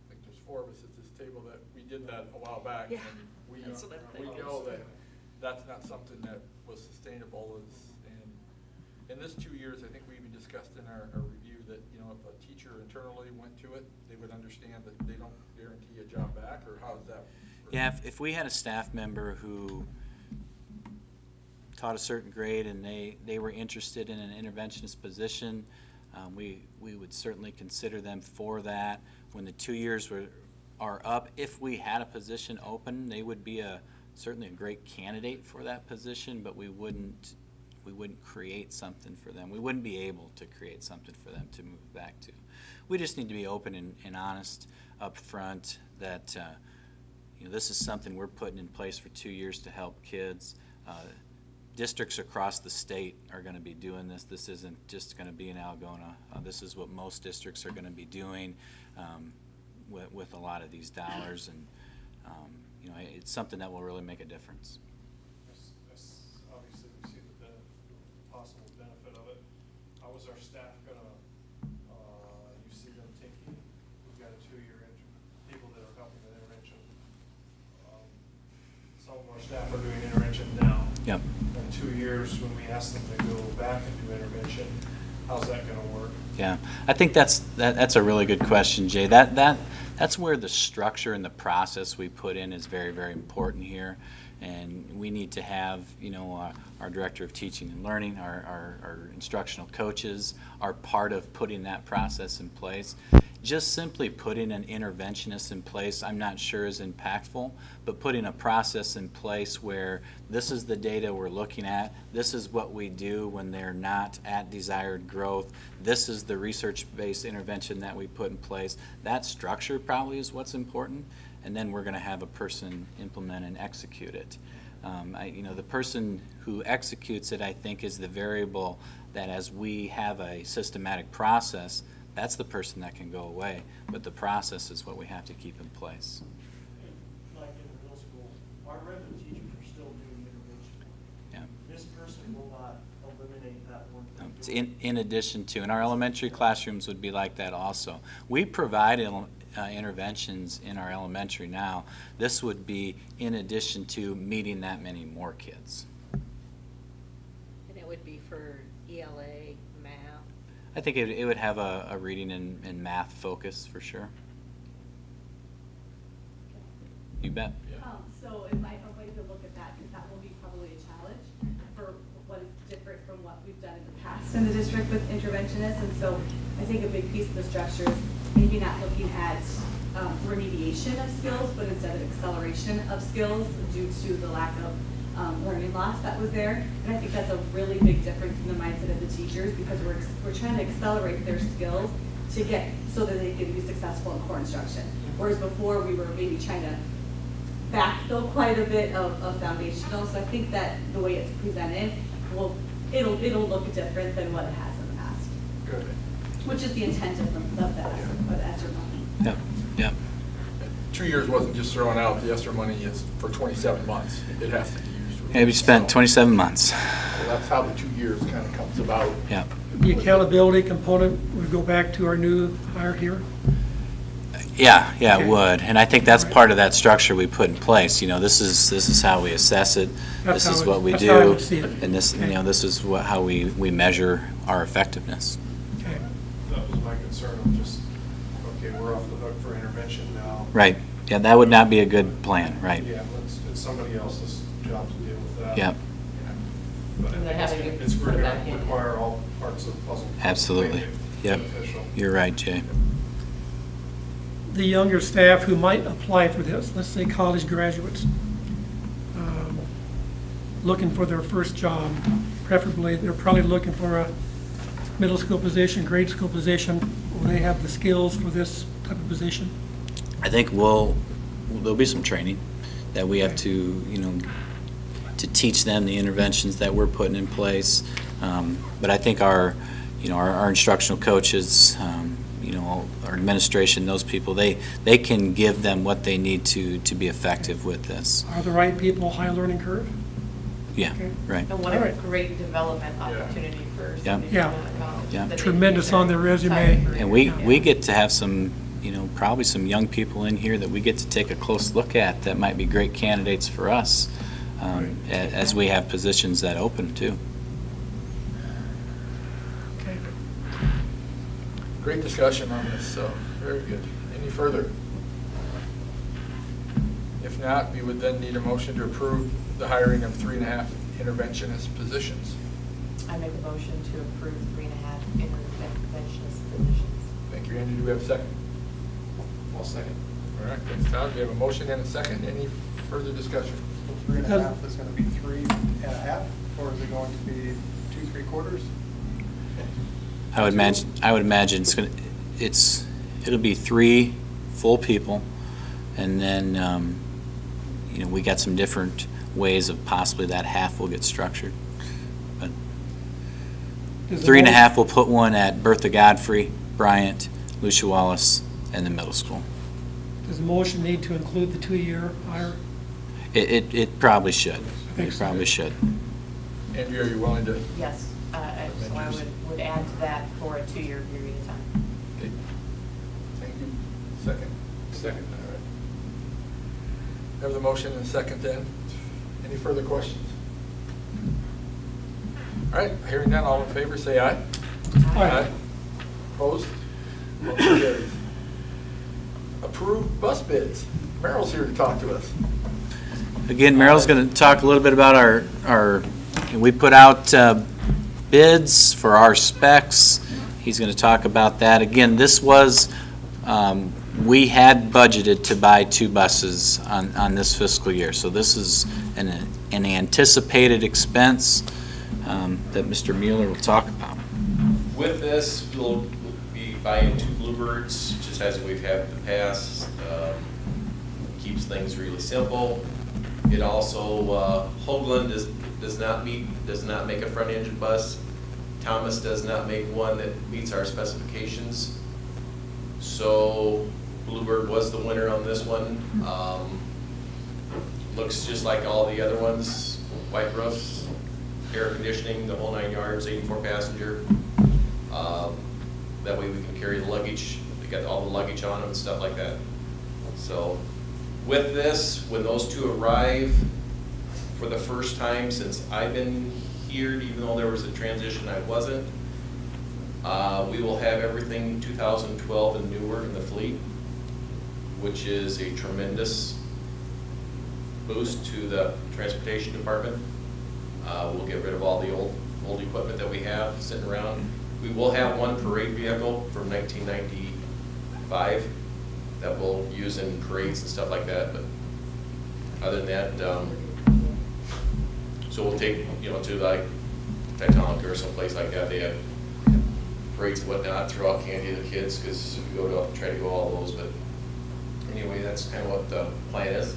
I think there's 4 of us at this table that we did that a while back. Yeah, And we that's what I'm thinking. know that that's not something that was sustainable. And in this 2 years, I think we even discussed in our review that, if a teacher internally went to it, they would understand that they don't guarantee a job back, or how does that work? Yeah, if we had a staff member who taught a certain grade and they were interested in an interventionist position, we would certainly consider them for that. When the 2 years are up, if we had a position open, they would be certainly a great candidate for that position, but we wouldn't create something for them. We wouldn't be able to create something for them to move back to. We just need to be open and honest up front that this is something we're putting in place for 2 years to help kids. Districts across the state are going to be doing this. This isn't just going to be in Algona. This is what most districts are going to be doing with a lot of these dollars, and it's something that will really make a difference. Obviously, we see the possible benefit of it. How is our staff gonna, you see them taking, we've got a 2-year people that are helping with intervention. Some of our staff are doing intervention now. Yep. In 2 years, when we ask them to go back and do intervention, how's that gonna work? Yeah, I think that's a really good question, Jay. That's where the structure and the process we put in is very, very important here. And we need to have, our director of teaching and learning, our instructional coaches are part of putting that process in place. Just simply putting an interventionist in place, I'm not sure is impactful, but putting a process in place where this is the data we're looking at, this is what we do when they're not at desired growth, this is the research-based intervention that we put in place. That structure probably is what's important, and then we're going to have a person implement and execute it. The person who executes it, I think, is the variable that as we have a systematic process, that's the person that can go away, but the process is what we have to keep in place. Like in the middle school, our regular teachers are still doing intervention work. Yeah. This person will not eliminate that work. they're It's doing. in addition to, and our elementary classrooms would be like that also. We provide interventions in our elementary now. This would be in addition to meeting that many more kids. And it would be for ELA, math, I think it would have a reading and math focus for sure. You bet. So if I have a way to look at that, because that will be probably a challenge for what is different from what we've done in the past in the district with interventionists. And so I think a big piece of the structure is maybe not looking at remediation of skills, but instead of acceleration of skills due to the lack of learning loss that was there. And I think that's a really big difference in the mindset of the teachers, because we're trying to accelerate their skills to get so that they can be successful in core instruction. Whereas before we were maybe trying to backfill quite a bit of foundational. So I think that the way it's presented it'll look different than what it has in the past. Good. Which is the intent of that ESSER money. Yep, yep. 2 years wasn't just thrown out. The ESSER money is for 27 months. It has to be used. Yeah, we spent 27 months. So that's how the 2 years kind of comes about. Yeah. The accountability component would go back to our new hire here. Yeah, it Okay. would, and I think that's Right. part of that structure we put in place. You know, this is how we assess it. That's This is how what we that's how I do, would see it. and this, you Okay. know, this is how we measure our effectiveness. Okay. That was my concern, of just, okay, we're off the hook for intervention now. Right. Yeah, that would not be a good plan. Right. Yeah, it's somebody else's job to deal with that. Yep. But And then I think having to it's put going it to back in. require all parts of the puzzle. to Absolutely. make it Yep. beneficial. You're right, Jay. The younger staff who might apply for this, let's say college graduates, looking for their first job, preferably, they're probably looking for a middle school position, grade school position. Will they have the skills for this type of position? I think there'll be some training that we have to, you know, to teach them the interventions that we're putting in place. But I think our instructional coaches, you know, our administration, those people, they can give them what they need to be effective with this. Are the right people high learning curve? Yeah, Okay. right. And what All a right. great development opportunity for somebody Yeah. going to college. Yeah. that they Tremendous can on their resume. entire career. And we Yeah. get to have some, you know, probably some young people in here that we get to take a close look at that might be great candidates for us as we have positions that open too. Okay. Great discussion on this, so very good. Any further? If not, we would then need a motion to approve the hiring of 3.5 interventionist positions. I make a motion to approve 3.5 interventionist positions. Thank you, Andy. Do we have a second? I'll second. All right, thanks, Todd. We have a motion and a second. Any further discussion? 3.5 is going to be 3.5, or is it going to be 2 3/4? I would imagine it'll be 3 full people, and then, you know, we got some different ways of possibly that half will get structured. But Does the 3.5, we'll put one at Bertha Godfrey, Bryant, Lucia Wallace, and the middle school. Does the motion need to include the 2-year hire? It probably should. think It so. probably should. Andrew, are you willing to? Yes, so I would add to that for a 2-year period of time. Okay. Thank you. Second? Second, all right. Have the motion and second then. Any further questions? All right, hearing none, all in favor, say aye. Aye. Opposed? Motion carries. Approved bus bids. Merrill's here to talk to us. Again, Merrill's going to talk a little bit about we put out bids for our specs. He's going to talk about that. Again, this was, we had budgeted to buy 2 buses on this fiscal year. So this is an anticipated expense that Mr. Mueller will talk about. With this, we'll be buying 2 Bluebirds, just as we've had in the past. Keeps things really simple. It also, Hoagland does not make a front engine bus. Thomas does not make one that meets our specifications. So Bluebird was the winner on this one. Looks just like all the other ones, white roofs, air conditioning, the whole 9 yards, 84 passenger. That way we can carry the luggage. They got all the luggage on them and stuff like that. So with this, when those 2 arrive, for the first time since I've been here, even though there was a transition, I wasn't, We will have everything 2012 and newer in the fleet, which is a tremendous boost to the transportation department. We'll get rid of all the old equipment that we have sitting around. We will have one parade vehicle from 1995 that we'll use in parades and stuff like that, but other than that, so we'll take, to like Titanic or someplace like that, they have parades and whatnot, throw out candy to the kids, because we try to go all those, but anyway, that's kind of what the plan is.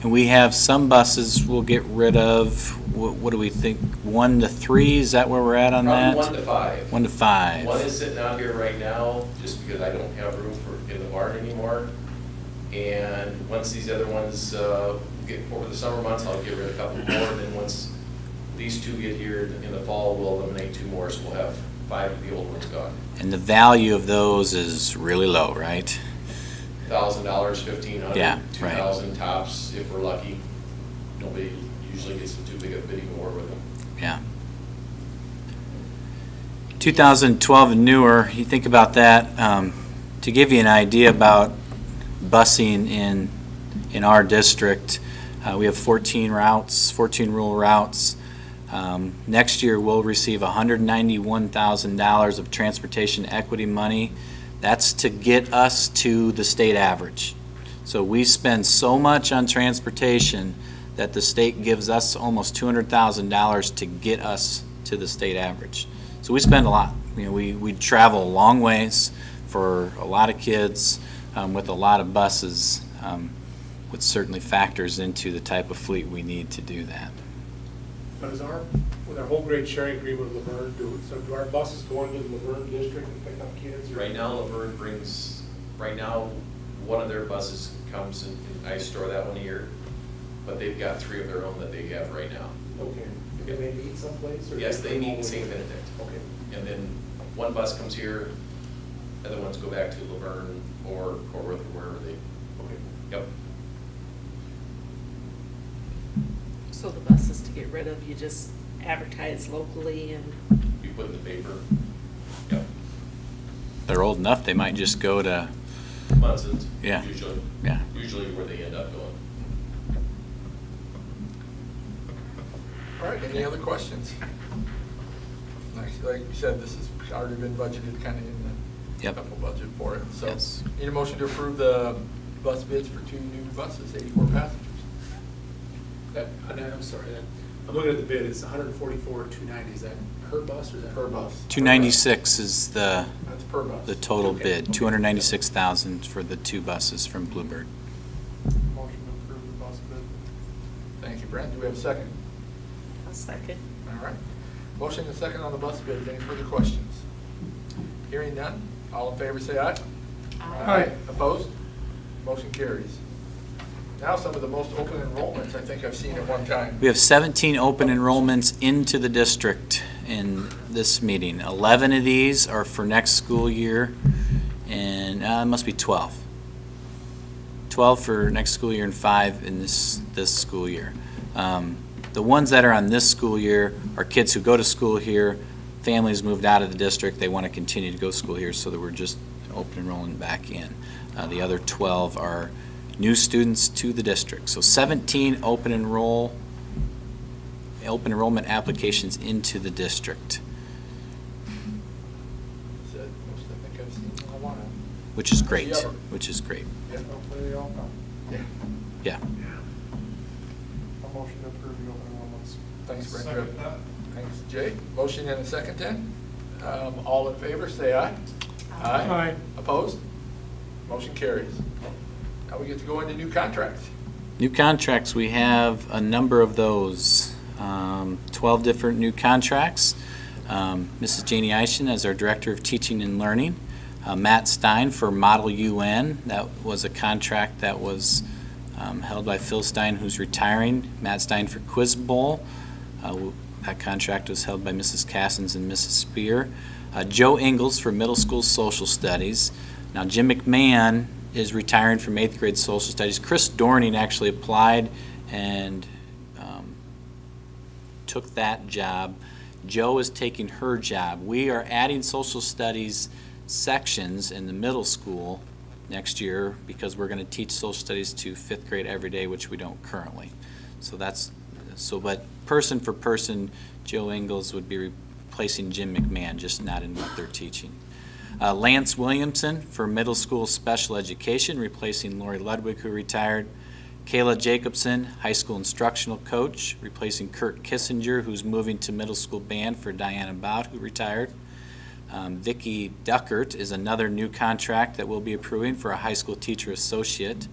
And we have some buses we'll get rid of, what do we think, 1 to 3, is that where we're at on that? Probably 1 to 5. 1 to 5. One is sitting out here right now, just because I don't have room in the barn anymore. And once these other ones get over the summer months, I'll get rid of a couple more. And then once these 2 get here in the fall, we'll eliminate 2 more, so we'll have 5 of the old ones gone. And the value of those is really low, right? $1,000, $1,500, Yeah, right. $2,000 tops if we're lucky. Nobody usually gets too big a bidding war with them. Yeah. 2012 and newer, you think about that, to give you an idea about busing in our district, we have 14 routes, 14 rural routes. Next year, we'll receive $191,000 of transportation equity money. That's to get us to the state average. So we spend so much on transportation that the state gives us almost $200,000 to get us to the state average. So we spend a lot. We travel a long ways for a lot of kids with a lot of buses, which certainly factors into the type of fleet we need to do that. But with our whole grade sharing agreement with Laverne, do our buses go into the Laverne district and pick up kids? Right now, Laverne one of their buses comes and I store that one a year, but they've got 3 of their own that they have right now. Okay. Do they meet someplace? Or Yes, they meet in St. Benedict. Okay. And then one bus comes here, other ones go back to Laverne or Corwith or wherever they, Okay. yep. So the buses to get rid of, you just advertise locally and We put in the paper, yep. They're old enough, they might just go to, Munson's, Yeah. usually where they end up going. All right, any other questions? Like you said, this has already been budgeted kind of in the Yep. capital budget for it. So Yes. need a motion to approve the bus bids for 2 new buses, 84 passengers. I'm sorry, I'm looking at the bid, it's 144,290, is that per bus or is that? Per bus. 296 is the That's per bus. total Okay. bid, 296,000 for the 2 buses from Bluebird. Motion to approve the bus bid. Thank you, Brent. Do we have a second? a second. All right. Motion and second on the bus bids. Any further questions? Hearing none. All in favor, say aye. Aye. Opposed? Motion carries. Now some of the most open enrollments I think I've seen at one time. We have 17 open enrollments into the district in this meeting. 11 of these are for next school year, and it must be 12. 12 for next school year and 5 in this school year. The ones that are on this school year are kids who go to school here, families moved out of the district, they want to continue to go to school here, so that we're just open enrolling back in. The other 12 are new students to the district. So 17 open enrollment applications into the district, Is that most I think I've seen in a while. which is great, Yeah. which is great. Yeah. Hopefully they all come. Yeah. Yeah. A motion to approve the open enrollments. Thanks, Brent. Second that. Thanks, Jay. Motion and a second then. All in favor, say aye. Aye. Opposed? Motion carries. Now we get to go into new contracts. New contracts, we have a number of those, 12 different new contracts. Mrs. Janie Eischen as our Director of Teaching and Learning. Matt Stein for Model UN. That was a contract that was held by Phil Stein, who's retiring. Matt Stein for Quiz Bowl. That contract was held by Mrs. Cassens and Mrs. Spear. Joe Ingalls for Middle School Social Studies. Now Jim McMahon is retiring from 8th grade Social Studies. Chris Dorning actually applied and took that job. Joe is taking her job. We are adding social studies sections in the middle school next year because we're going to teach social studies to 5th grade every day, which we don't currently. But person for person, Joe Ingles would be replacing Jim McMahon, just not in what they're teaching. Lance Williamson for middle school special education, replacing Lori Ludwig, who retired. Kayla Jacobson, high school instructional coach, replacing Kurt Kissinger, who's moving to middle school band for Diana Bout, who retired. Vicki Duckert is another new contract that we'll be approving for a high school teacher associate.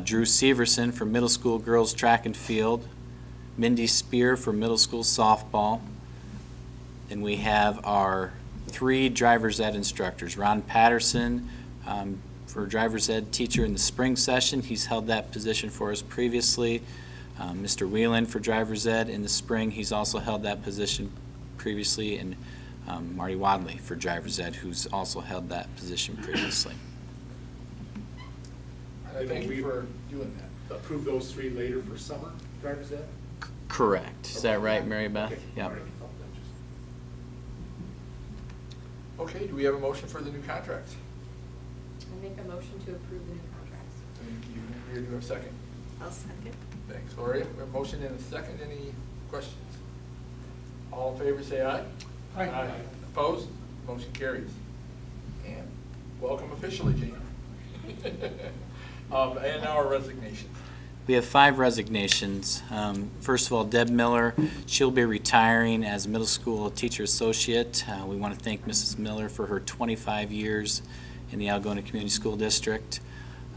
Drew Severson for middle school girls track and field. Mindy Spear for middle school softball. And we have our 3 driver's ed instructors. Ron Patterson for driver's ed teacher in the spring session. He's held that position for us previously. Mr. Whelan for driver's ed in the spring. He's also held that position previously. And Marty Wadley for driver's ed, who's also held that position previously. Thank you for doing that. Approve those 3 later for summer driver's ed? Correct. Is that right, Mary Beth? Okay. Yep. All right. Okay, do we have a motion for the new contracts? I make a motion to approve the new contracts. Thank you. Maria, do you have a second? I'll second. Thanks, Gloria. We have a motion and a second. Any questions? All in favor, say aye. Aye. Opposed? Motion carries. And welcome officially, Gina. And now our resignation. We have 5 resignations. First of all, Deb Miller, she'll be retiring as middle school teacher associate. We want to thank Mrs. Miller for her 25 years in the Algona Community School District.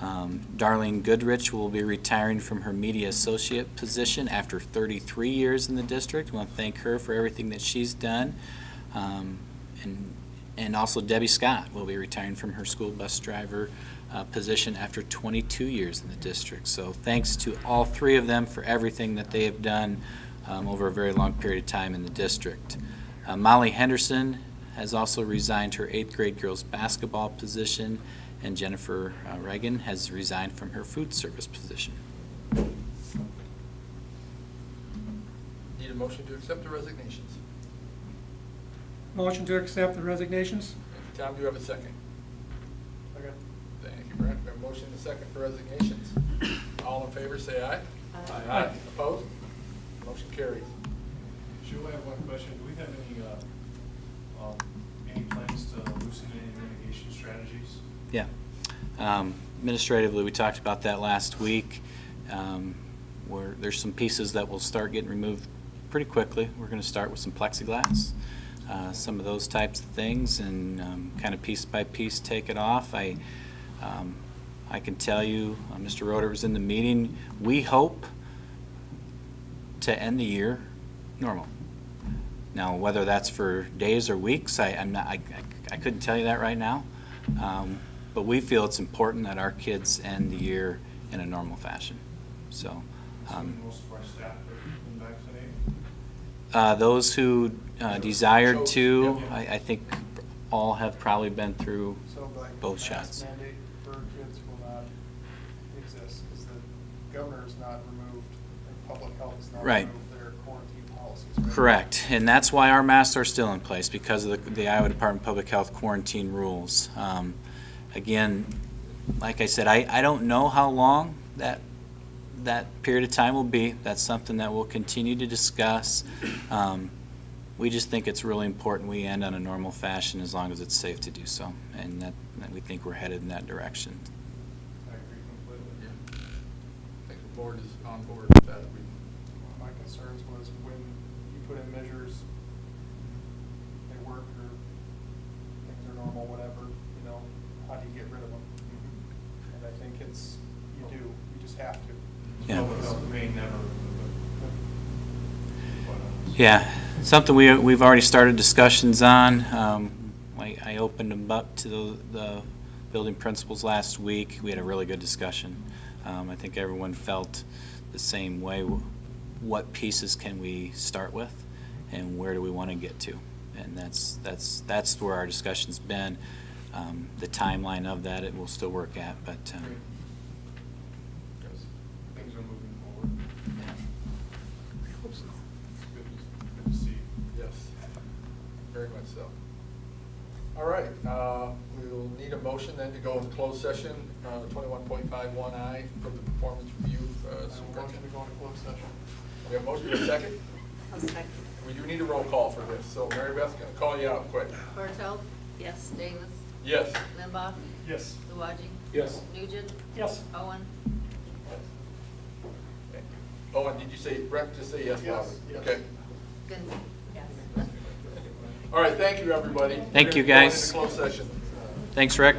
Darlene Goodrich will be retiring from her media associate position after 33 years in the district. We want to thank her for everything that she's done. And also Debbie Scott will be retiring from her school bus driver position after 22 years in the district. So thanks to all 3 of them for everything that they have done over a very long period of time in the district. Molly Henderson has also resigned her 8th grade girls basketball position, and Jennifer Reagan has resigned from her food service position. Need a motion to accept the resignations. Motion to accept the resignations? Thank you, Tom. Do you have a second? Okay. Thank you, Brent. We have a motion and a second for resignations. All in favor, say aye. Aye. Opposed? Motion carries. Joe, I have one question. Do we have any plans to loosen any mitigation strategies? Yeah. Administratively, we talked about that last week. There's some pieces that will start getting removed pretty quickly. We're going to start with some plexiglass, some of those types of things, and kind of piece by piece take it off. I can tell you, Mr. Roeder was in the meeting. We hope to end the year normal. Now, whether that's for days or weeks, I couldn't tell you that right now. But we feel it's important that our kids end the year in a normal fashion. So, Most of our staff have been vaccinated? those who desired Chose, to, yep. I think all have probably been through So like both the mask shots. mandate for kids will not exist because the governor's not removed, and public health is not Right. removed their quarantine policies. Right? Correct, and that's why our masks are still in place, because of the Iowa Department of Public Health quarantine rules. Again, like I said, I don't know how long that period of time will be. That's something that we'll continue to discuss. We just think it's really important we end on a normal fashion as long as it's safe to do so, and that we think we're headed in that direction. I agree completely. Yeah. I think the board is on board with that. One of my concerns was when you put in measures, they work or things are normal, whatever, you know, how do you get rid of them? And I think you just have to. Yeah. Public health may never. Yeah, something we've already started discussions on. I opened them up to the building principals last week. We had a really good discussion. I think everyone felt the same way. What pieces can we start with, and where do we want to get to? And that's where our discussion's been. The timeline of that, it will still work at, but Because things are moving forward. yeah. It's good to see. Yes. very much so. All right, we'll need a motion then to go into closed session, 21.51I for the performance review. Motion to Superintendent. go into closed session. We have a motion and a second. I'll second. We do need a roll call for this, so Mary Beth's going to call you out quick. Bartel, Yes. Davis, Yes. Limbaugh, Yes. Louadgi, Yes. Nugent, Yes. Owen, Oh, and did you say, Brett, just say yes, Yes, Bobby? yes. Okay. Vincent. All right, thank you, everybody. Thank you, We're gonna go guys. into closed session. Thanks, Rick.